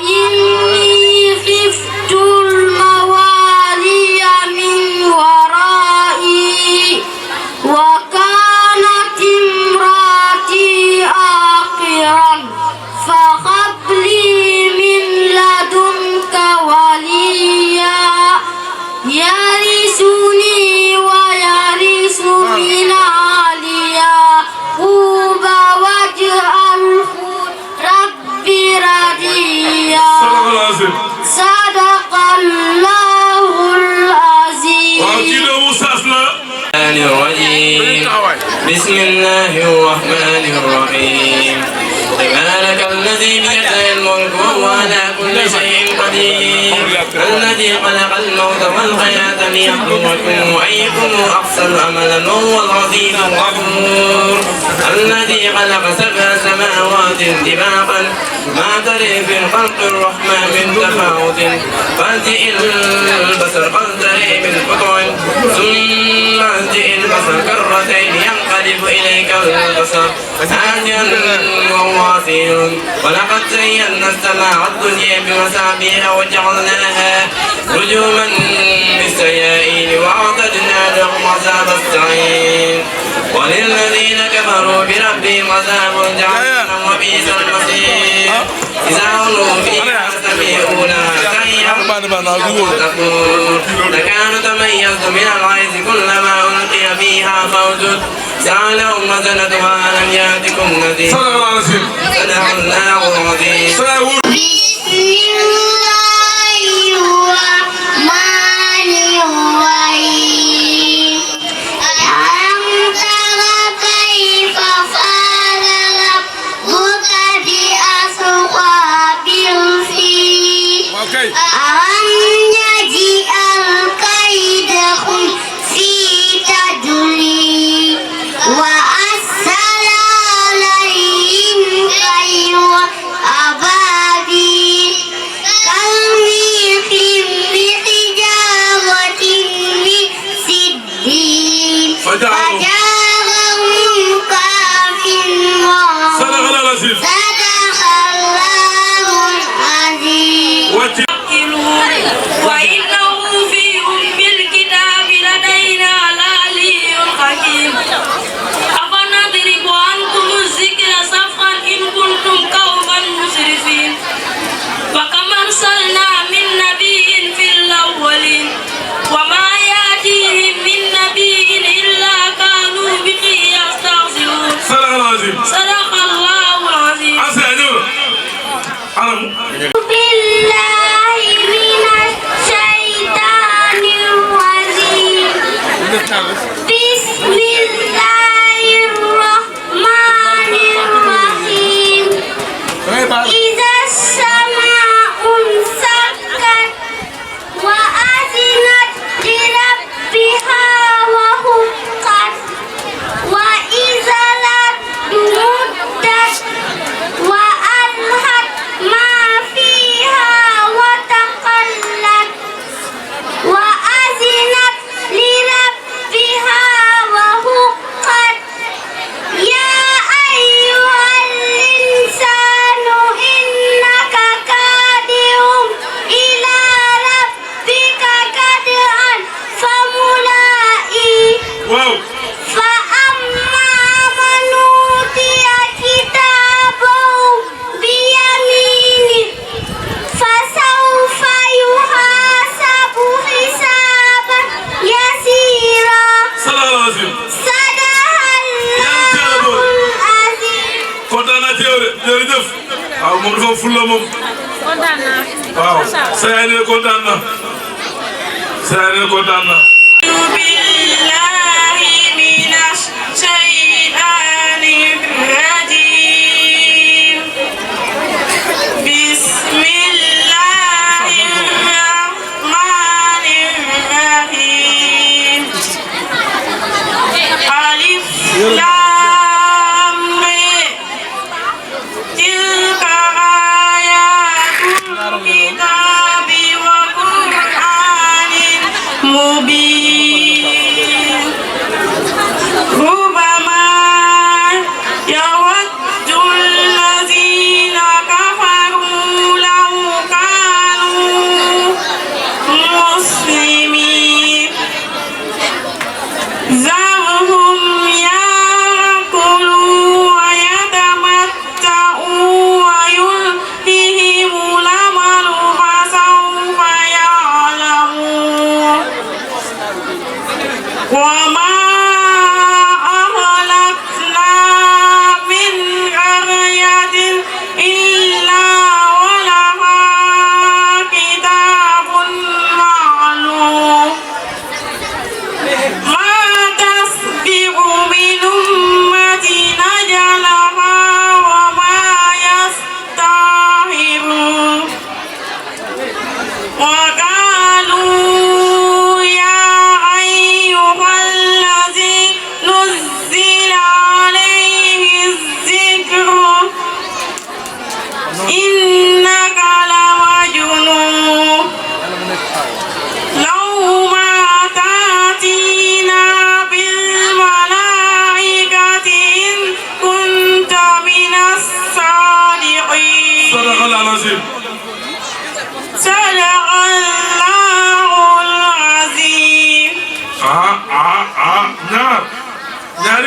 وإني خفت الموالي من ورائي وكانت امرأتي عاقرا الله العظيم. بسم الله الرحمن الرحيم. تبارك الذي بيده الملك وهو على كل شيء قدير. الذي خلق الموت والحياة ليبلوكم أيكم أحسن عملا وهو العزيز الغفور. الذي خلق 7 سماوات طباقا ما ترى في خلق الرحمن من تفاوت فارجع البصر هل ترى من قطع ثم ارجع البصر كرتين ينقلب إليك البصر خاسئا وهو حسير. ولقد زينا السماء الدنيا بمصابيح وجعلناها رجوما للسيائين وأعتدنا لهم عذاب السعير. وللذين كفروا بربهم عذاب جهنم وبئس المصير. إذا أولوا فيها سمعوا لها شيئا تكاد تميز من الغيظ كلما ألقي فيها فوج سألهم خزنتها ألم يأتكم نذير. صدق الله العظيم.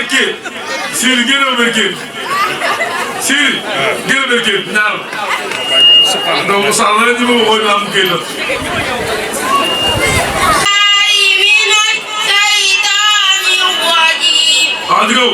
berke Siri gëna berke Siri gëna berke ñaar donc sa la ñu ko am gëna Adigo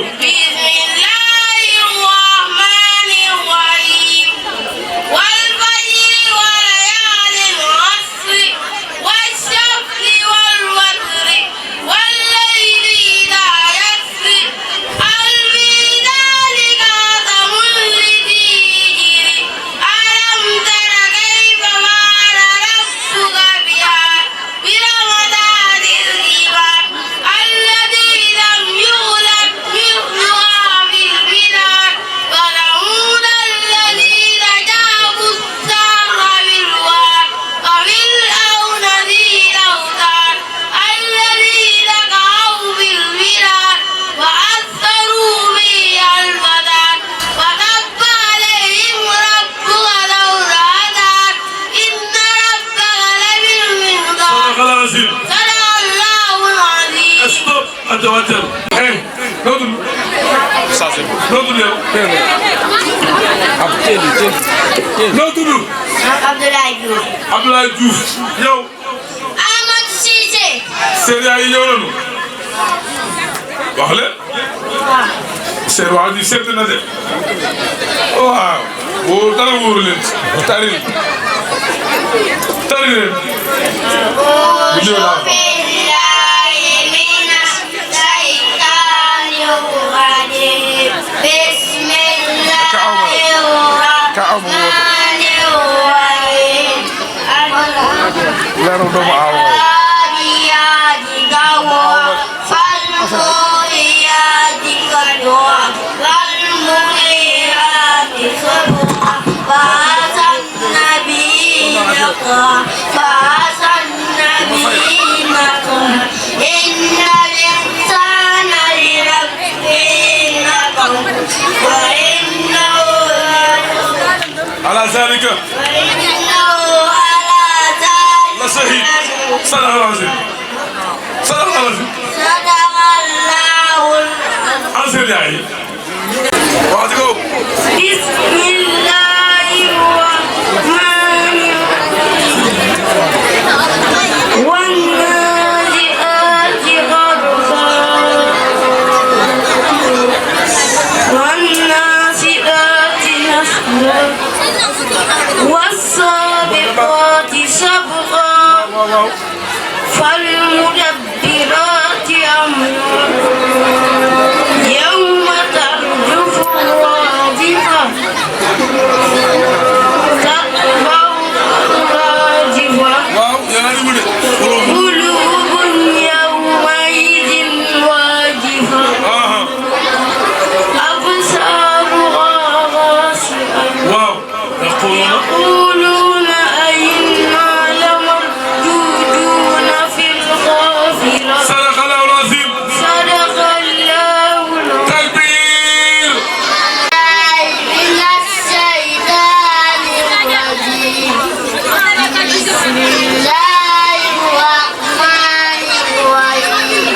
توتر ايه نودل نودل يا نودل عبد الله Diouf yow Amadou Cissé Seydou yi ñëw nañu wax le Seydou waa ji seet na de waaw boo dara wóoru leen tari leen bu ñëw naa بسم الله الرحمن الرحيم العاديات ضبحا فالموريات قدحا فالمغيرات صبحا فأثرن به نقعا إن الإنسان لربه لكنود وإنه على ذلك لشهيد صدق الله العظيم صدق الله العظيم أنزل يا عيني وعدكم بسم الله الرحمن الرحيم والنازعات غرقا والناشئات نشرا والسابقات سبقا فالمدبرات أمرا يوم ترجف الراجفة تتبعها الراجفة قلوب يومئذ واجفة أبصارها خاشعة يقولون أئنا لمردودون في الحافرة صدق الله العظيم صدق الله تكبير من الشيطان الرجيم بسم الله الرحمن الرحيم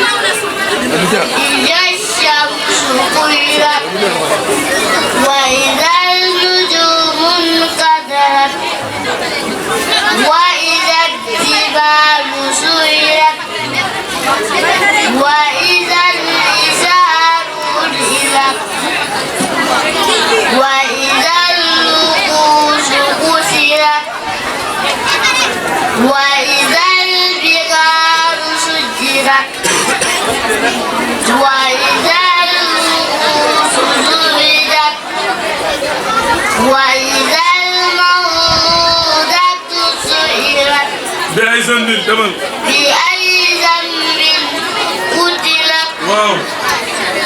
إذا الشمس كورت وإذا النجوم انكدرت وإذا الجبال سيرت وإذا النساء أرسلت وإذا الوقوش كسرت وإذا البحار سجرت وإذا الوقوش زردت وإذا الموءودة سئلت بأي ذنب تمام بأي ذنب قتلت واو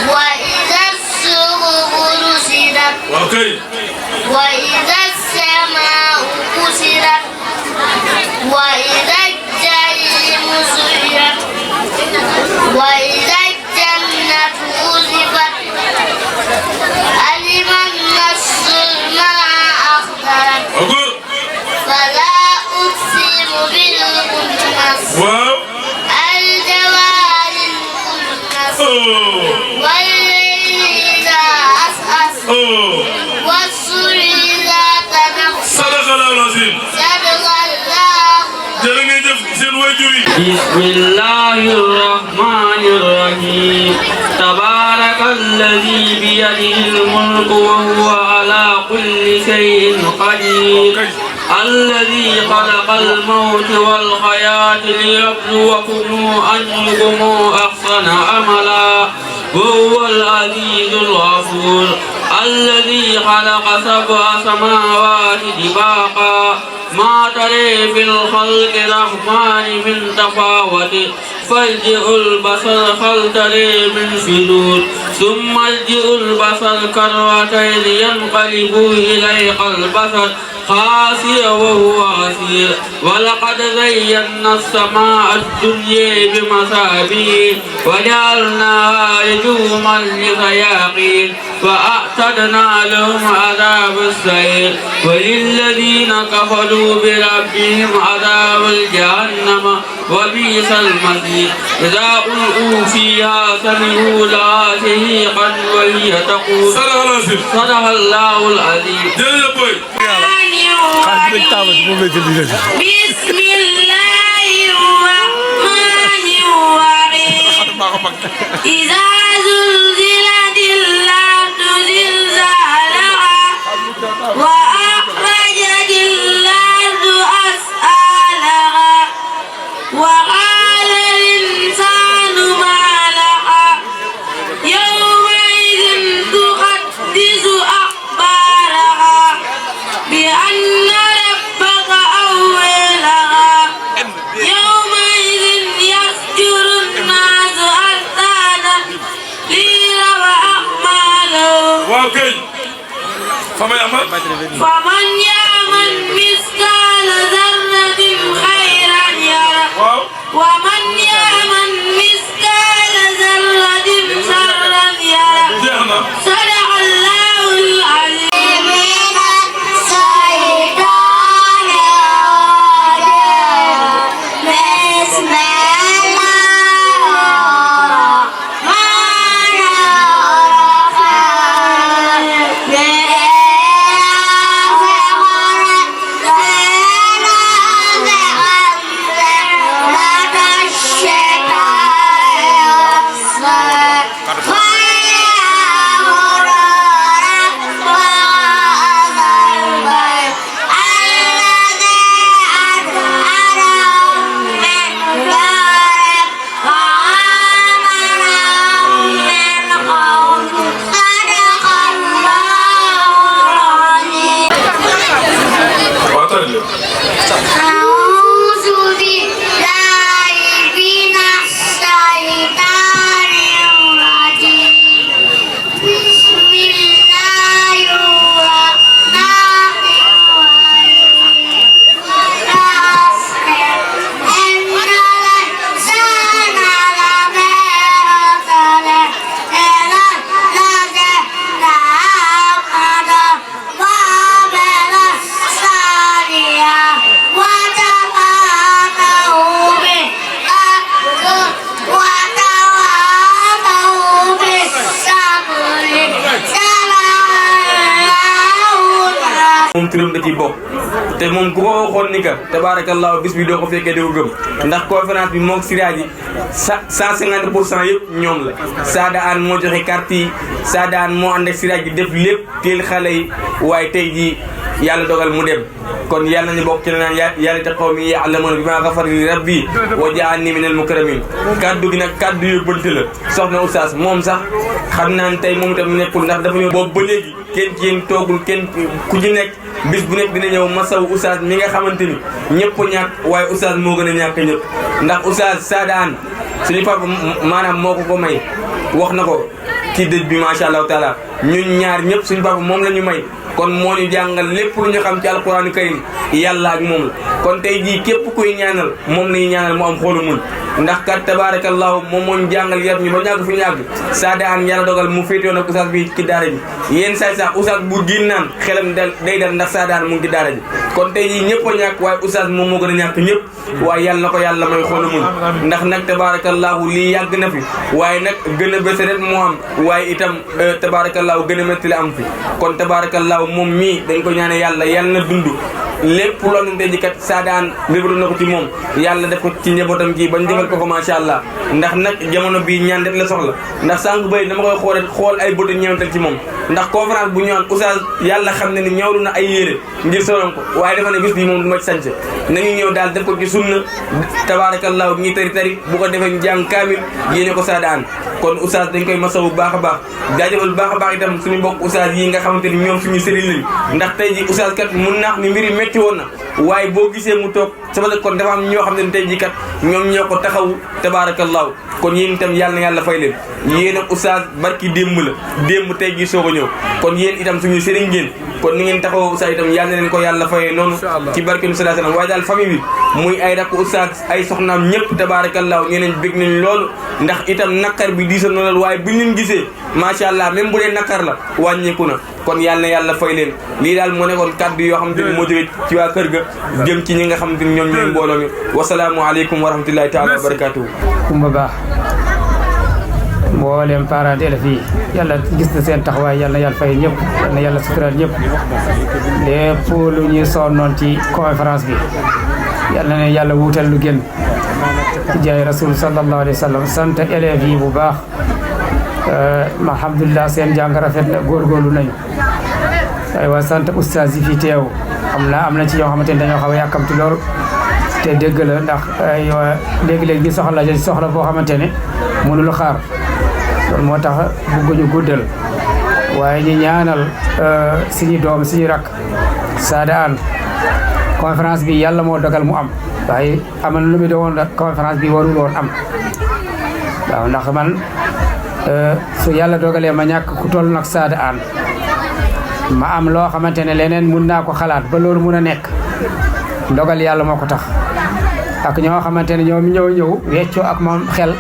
وإذا الصحف نشرت اوكي وإذا السماء كسرت وإذا الجحيم سعرت وإذا الجنة أزلفت علمت نفس ما أحضرت اوكي فلا أقسم بالخنس واو الجوار الكنس اوه والليل عسعس والصبح إذا تنفس صدق الله العظيم صدق الله jërëjëf seen waajur yi بسم الله الرحمن الرحيم تبارك الذي بيده الملك وهو على كل شيء قدير الذي خلق الموت والحياة ليبلوكم أيكم أحسن عملا وهو العزيز الغفور الذي خلق 7 سماوات طباقا ما ترى في الخلق الرحمن من تفاوت فارجع البصر هل ترى من فطور ثم ارجع البصر كرتين ينقلب إليك البصر خاسئا وهو حسير ولقد زينا السماء الدنيا بمصابيح وجعلناها رجوما للشياطين وأعتدنا لهم عذاب السعير وللذين كفروا بربهم عذاب جهنم وبئس المصير إذا ألقوا فيها سمعوا لها شهيقا وهي تقول صدق الله العظيم. بسم الله الرحمن الرحيم إذا زلزلت الأرض زلزالها وأخرجت الأرض أثقالها وقال الإنسان ما لها يومئذ تحدث أخبارها بأن ربك أولها يومئذ يصدر الناس أشتاتا ليروا أعمالهم فمن يعمل مثقال ذرة خيرا يره ومن يعمل مثقال ذرة شرا يره صدق الله العظيم. moom turam da ciy bokk te moom ku ko waxoon ni que tabaarakallaahu bis bi doo ko fekkee doo ko gëm ndax conférence bi moog Siraaj yi 150% yëpp ñoom la. Sada An moo joxe carte yi Sada An moo ànd ak Siraaj yi def lépp teel xale yi waaye tey jii yàlla dogal mu dem kon yàlla nañu bokk ci naan yàlla te xaw mi ya'lamuuna bimaa ghafara li rabbi wa ja'alnii minal mukramiin. kaddu gi nag kaddu yóbbante la soxna Oustaz moom sax xam naa ne tey moom itam nekkul ndax dafa ñëw boobu ba léegi kenn ci yéen toogul kenn ku ci nekk bis bu nekk dina ñëw masaw Oustaz mi nga xamante ni ñëpp ñàkk waaye Oustaz moo gën a ñàkk ñëpp ndax Oustaz Sada An suñu papa maanaam moo ko may wax na ko ci dëj bi macha allahu taala ñun ñaar ñëpp suñu papa moom la ñu may kon moo ñu jàngal lépp lu ñu xam ci alquranu karim yàlla ak moom la kon tey jii képp kuy ñaanal moom la ñuy ñaanal mu am xoolu mun ndax kat tabarakallahu moom moo ñu jàngal yar ñu ba ñàgg fu ñu yàgg Saada An yàlla dogal mu féetewoon ak oustaz bi ci daara ji yéen say sax oustaz bu gin naan xelam day dal ndax Saada An mu ngi ci daara ji kon tey jii ñëpp a ñàkk waaye oustaz moom moo gën a ñàkk ñëpp waaye yàlla na ko yàlla may xoolu muñ ndax nag tabarakallahu lii yàgg na fi waaye nag gën a bés ret moo am waaye itam tabarakallahu gën a métti la am fi kon tabarakallahu moom mii dañ ko ñaane yàlla yàlla na dund lépp loo xamante ji kat Saada An libéré na ko ci moom yàlla def ko ci njabootam gi bañ defal ko macha allah ndax nag jamono bii ñaan def la soxla ndax sànq bay dama koy xool ay bëtu ñeewantal ci moom ndax conférence bu ñëwaan oustaz yàlla xam ne ni ñawlu na ay yére ngir solon ko waaye dafa ne bis bi moom du ma ci sañse nañu ñëw daal def ko ci sunna tabarakallahu ñi tari bu ko defee ñu jàng kaamil yéene ko Saada An kon oustaz dañ koy masawu bu baax a baax jaajëfal bu baax a baax itam suñu mbokk oustaz yi nga xamante ni ñoom suñu sëriñ lañu ndax tey ji oustaz kat mun naax ni mbiri métti woon na waaye boo gisee mu toog sama kon dafa am ñoo xam ne tey ji kat ñoom ñoo ko taxaw tabarakallahu kon yéen itam yàlla na yàlla fay leen yéen ak oustaz barki démb la démb tey ji soog a ñëw kon yéen itam suñu sëriñ ngeen kon ni ngeen taxaw oustaz itam yàlla na leen ko yàlla fayee noonu ci barke nu sallallahu alayhi wasallam waaye daal famille bi muy ay rakk oustaz ay soxnaam ñëpp tabarakallahu ñeneen bég nañ loolu ndax itam nakar bi diisoon na loolu waaye bu ñu gisee macha allah même bu dee nakar la wàññeeku na kon yàlla na yàlla fay leen lii daal moo nekkoon kàddu yoo xamante ni moo jóge ci waa kër ga jëm ci ñi nga xamante ni ñoom ñooy mbooloo mi wasalaamu aleykum wa rahmatullahi taala wa barakatuhu Kumba Ba mboolem parents d'élèves yi yàlla gis na seen taxawaay yàlla na yàlla fay ñëpp yàlla na yàlla suturaal ñëpp lépp lu ñuy sonnoon ci conférence bi yàlla na yàlla wuutal lu gën ci jaay rasul sallallahu alayhi wa sallam sant élèves yi bu baax alhamdulilah seen jàng rafet na góorgóorlu nañu aywa sant oustaz yi fi teew am na ci ñoo xamante ne dañoo xaw a yàkkamti lool te dégg la ndax aywa léegi-léegi ñu soxla boo xamante ne mënul xaar loolu moo tax bëgguñu guddal waaye ñu ñaanal suñu doom suñu rakk Saada An conférence bi yàlla moo dogal mu am waaye amal lu mu doon conférence bi warul woon am waaw ndax man su yàlla dogalee ma ñàkk ku toll nag Saada An ma am loo xamante ne leneen mun naa ko xalaat ba loolu mun a nekk dogal yàlla moo ko tax ak ñoo xamante ne ñoom ñëw weccoo ak moom xel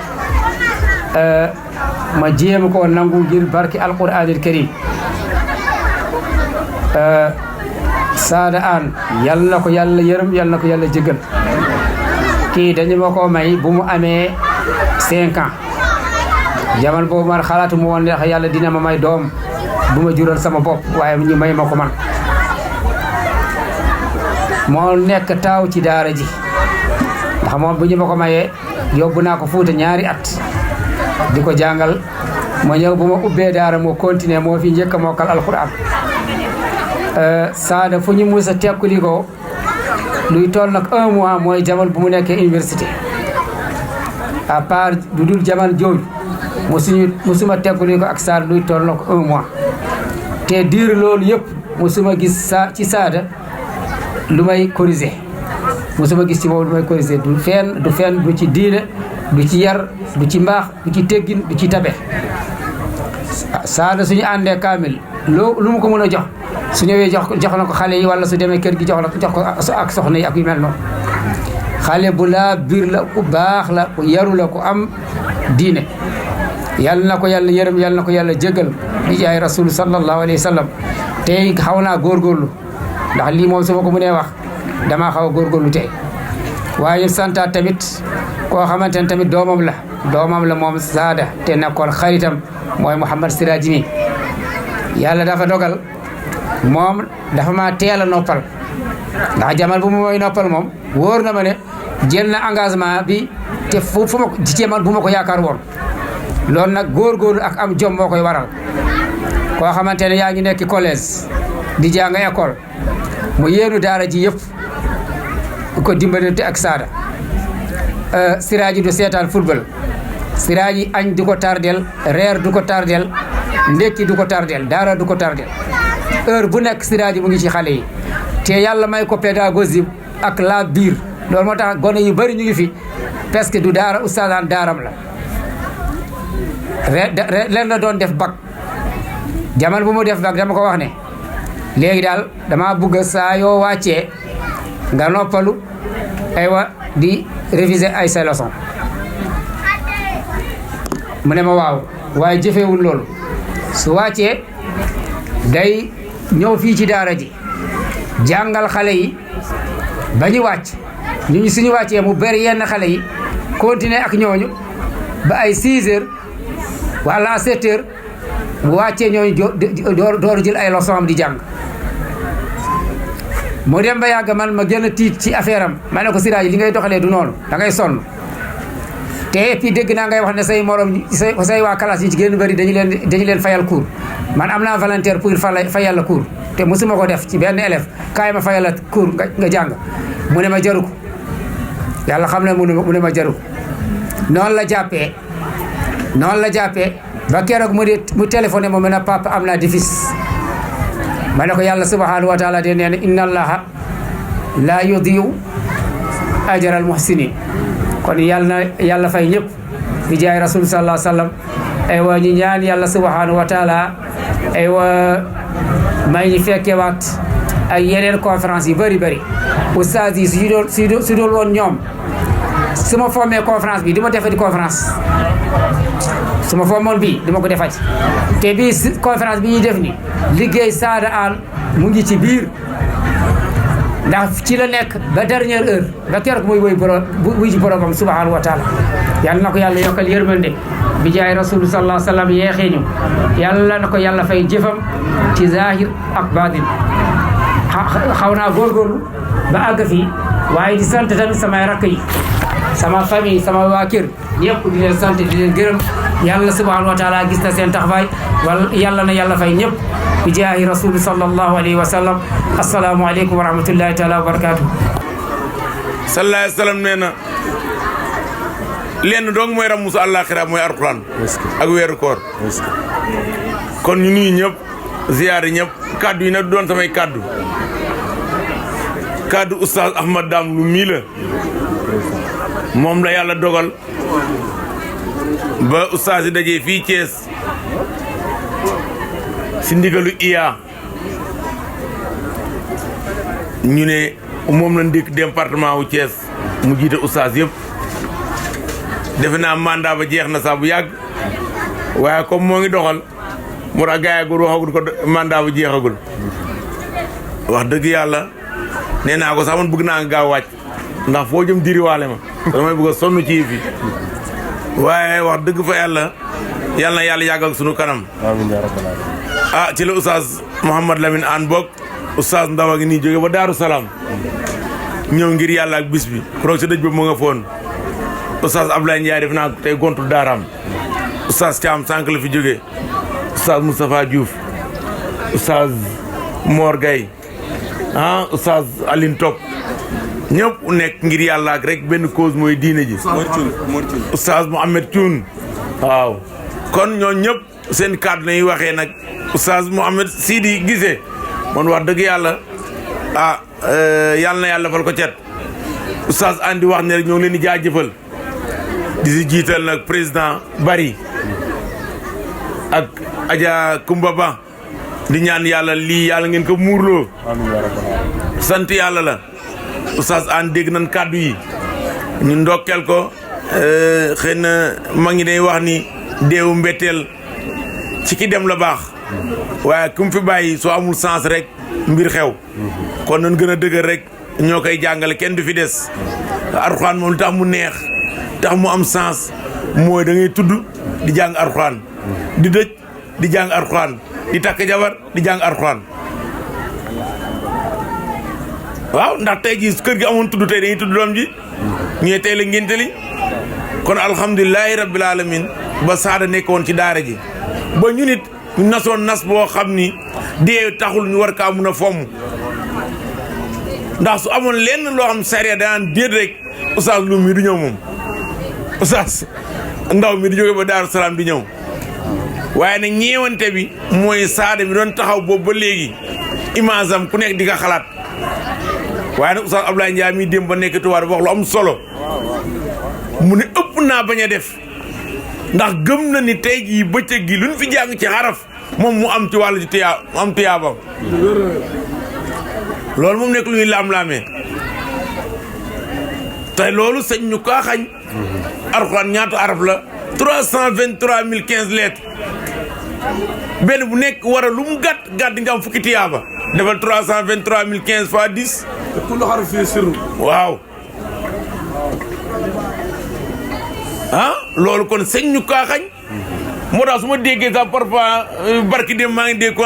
ma jéem ko nangu ngir barki alquranil karim Saada An yal na ko yàlla yërëm yal na ko yàlla jéggal kii dañu ma ko may bu mu amee 5 ans jamono boobu man xalaatu mu woon ndax yàlla dina ma may doom bu ma jural sama bopp waaye ñu may ma ko man moo nekk taaw ci daara ji ndax moom bu ñu ma ko mayee yóbbu naa ko Fuuta ñaari at di ko jàngal ma ñëw bu ma ubbee daara moo continuer moo fi njëkk a mokkal alquran Saada fu ñu mus a tekkuli ko luy toll nag 1 mois mooy jamono bu mu nekkee université à part du dul jamono jooju musuma tekkuli ko ak Saada luy toll nag 1 mois te diir loolu yëpp musuma gis ci Saada lu may corriger musuma gis ci moom lu may corriger du fenn du ci diine du ci yar du ci mbaax du ci teggin du ci tabe Saada suñu àndee kaamil lu mu ko mën a jox su ñëwee jox na ko xale yi wala su demee kër gi jox ko ak soxna yi ak yu mel noonu xale bu laa biir la ku baax la ku yaru la ku am diine yàlla na ko yàlla yërëm yàlla na ko yàlla jégal di jaay rasul sallallahu alayhi wa sallam tey xaw naa góorgóorlu ndax lii moom su ma ko mënee wax damaa xaw a góorgóorlu tey waaye santaat tamit koo xamante ne tamit doomam la moom Saada te nekkoon xaritam mooy Mouhamad Siraji mi yàlla dafa dogal moom dafa ma teel a noppal ndax jamal bu mu may noppal moom wóor na ma ne jël na engagement bi te fu ma ci man bu ma ko yaakaar woon loolu nag góorgóorlu ak am jom moo koy waral koo xamante ne yaa ngi nekk collège di jàng école mu yéenu daara ji yëpp ko dimbalante ak Saada Siraji du seetaan football Siraji añ du ko tardel reer du ko tardel ndekki du ko tardel dara du ko tardel heure bu nekk Siraji mu ngi ci xale yi te yàlla may ko pédagogie ak la biir loolu moo tax gone yu bëri ñu ngi fi parce que du daara oustazan daaram la leen la doon def bac jamono bu mu def bac dama ko wax ne léegi daal dama bëgg saa yoo wàccee nga noppalu aywa di réviser ay sa leçon mu ne ma waaw waaye jëfewul loolu su wàccee day ñëw fii ci daara ji jàngal xale yi ba ñu wàcc ñu suñu wàccee mu bari yenn xale yi continuer ak ñooñu ba ay 6 heures wala 7 heures mu wàccee ñooñu door jël ay leçon am di jàng mu dem ba yàgg man ma gën a tiit ci affaire am ma ne ko Siraaji li ngay doxalee du noonu da ngay sonn te et puis dégg naa ngay wax ne say morom say waa classe yi ci gën bëri dañu leen fayal cours man am naa volontaire pour fayal la cours te mosuma ko def ci benn élève kaay ma fayal la cours nga jàng mu ne ma jaru ko yàlla xam ne mu ne ma jaru ko noonu la jàppee ba keroog mu téléphoné ma ne papa am naa diffice ma ne ko yàlla subhanahu wa taala de nee na inna allaha la yudiyu ajral muhsinin kon yàlla fay ñëpp bi jaay rasul sallallahu alayhi wa sallam aywa ñu ñaan yàlla subhanahu wa taala aywa may ñu fekke waat ay yeneen conférence yu bëri oustaz yi su doon woon ñoom su ma formé conférence bi di ma defati conférence su ma formoon bii di ma ko defati te bii conférence bi ñuy def ni liggéey Saada Aan mu ngi ci biir ndax ci la nekk ba dernière heure ba keroog muy wuy ji boromam subhanahu wa taala yàlla na ko yàlla yokkal yërmande bi jaay rasul sallallahu alayhi wa sallam yeexee ñu yàlla na ko yàlla fay jëfam ci zahir ak batin xaw naa góorgóorlu ba àgg fii waaye di sant tamit samay rakk yi sama famille sama waa kër ñëpp di leen sant di leen gërëm yàlla subhanahu wa taala gis na seen taxawaay wala yàlla na yàlla fay ñëpp bi jaahi rasul sallallahu alayhi wa sallam assalaamu aleykum wa rahmatullahi taala wa barakatuh sallallahu alayhi wa sallam nee na lenn dong mooy ram musu àllaaxira mooy alquran ak weeru koor kon ñu nuyu ñëpp ziyaare ñëpp kaddu yi nag doon samay kaddu oustaz Ahmad Dame lu mii la moom la yàlla dogal ba oustaz yi dajee fii Thiès si ndigalu iya ñu ne moom la ndékk département wu Thiès mu jiite oustaz yëpp defe naa mandat ba jeex na sax bu yàgg waaye comme moo ngi doxal mu tax gaay gu waxagul ko mandat ba jeexagul wax dëgg yàlla nee naa ko sax man bëgg naa nga gaaw wàcc ndax foo jëm diriwaale ma damay bëgg a sonn ci fi waaye wax dëgg fa yàlla na yàlla yàggal sunu kanam ci la oustaz Mouhamad Lamine Anne bokk oustaz Ndaw a ngi nii jóge ba Daaru Salaam ñëw ngir yàlla ak bis bi kroog sa dëj ba mu nga foon oustaz Ablaye Ndiaye def naa tey gontu daaraam oustaz Thiam sànq la fi jóge oustaz Moustapha Diouf oustaz Mor Gaye oustaz Aline Top ñëpp nekk ngir yàlla ak rek benn cause mooy diine ji oustaz Mohamed Thioune waaw kon ñoo ñëpp seen kàddu nañuy waxee nag oustaz Mohamed Sidi Gisee man wax dëgg yàlla yàlla na yàlla fal ko cet oustaz Andi wax ne rek ñoo ngi leen di jaajëfal di si jiital nag président Bari ak Adja Kumba Ba di ñaan yàlla lii yàlla ngeen ko muurloo sant yàlla la oustaz Andi dégg nañ kàddu yi ñu ndokkeel ko xëy na ma ngi day wax ni deewu mbetteel ci ki dem la baax waaye ku mu fi bàyyi soo amul sens rek mbir xew kon nañ gën a dëgër rek ñoo koy jàngale kenn du fi des Alxuraan moom li tax mu neex tax mu am sens mooy da ngay tudd di jàng Alxuraan di dëj di jàng Alxuraan di takk jabar di jàng Alxuraan waaw ndax tey jii kër gi amoon tudd tey dañuy tudd doom ji ñooy tey la ngénte li kon alhamdulilahi rabbil alamin ba Saada nekkoon ci daara ji ba ñu nit ñu nasoon nas boo xam ni dee taxul ñu war kaa mun a fomm ndax su amoon lenn loo xam sariya danaan déet rek oustaz Loum mi du ñëw moom oustaz Ndaw mi di jóge ba Daaru Salaam di ñëw waaye nag ñeewante bi mooy Saada mi doon taxaw boobu ba léegi image am ku nekk di nga xalaat waaye nag oustaz Abdoulaye Ndiaye mi dem ba nekk tubaab wax lu am solo mu ne ëpp naa bañ a def ndax gëm na ni tey jii bëccëg gi luñ fi jàng ci xaraf moom mu am ci wàllu ci mu am tiyaabam loolu moom nekk lu ñuy laam-laamee te loolu sëñ ñu kaa xañ Alxuraan ñaata araf la 323 015 lettres benn bu nekk war a lu mu gàtt gàtt nga am fukki tiyaaba defal 323 015 fois 10. kullu harfin sirru. waaw loolu kon sëñ ñu kaa xañ moo tax su ma déggee sax parfois barki dem maa ngi dégg ko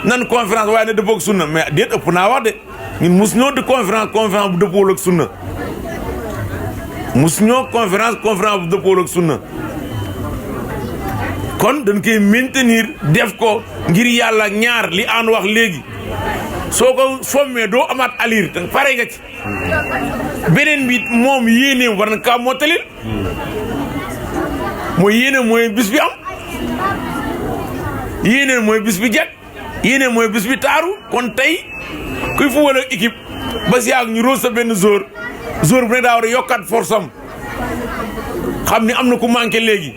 nan conférence waaye ne dëppoo ak sunna mais déet ëpp naa wax de ñun mus ñoo de conférence bu dëppoo ak sunna mus ñoo conférence bu dëppoo ak sunna kon dañ koy maintenir def ko ngir yàlla ñaar li aan wax léegi soo ko fommee doo amaat alir te pare nga ci beneen bi moom yéeneem war na kaa mottalil mooy yéene mooy bis bi am yéene mooy bis bi jag yéene mooy bis bi taaru kon tey kuy fu wala équipe ba si yàgg ñu roos sa benn jour bu ne daa war a yokkaat force am xam ni am na ku manqué léegi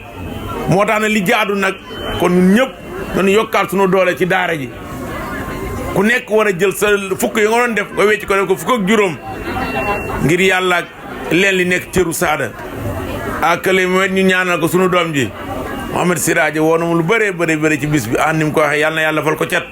moo tax na li jaadu nag kon ñun ñëpp dañu yokkaat sunu doole ci daara ji ku nekk war a jël sa fukk yi nga doon def nga wecc ko def ko fukk ak juróom ngir yàlla ak leen li nekk cëru saada ak li mu ñu ñaanal ko sunu doom ji Mohamed Siraji woo na mu lu bëree bëri ci bis bi ni mu ko waxee yàlla na yàlla fal ko cat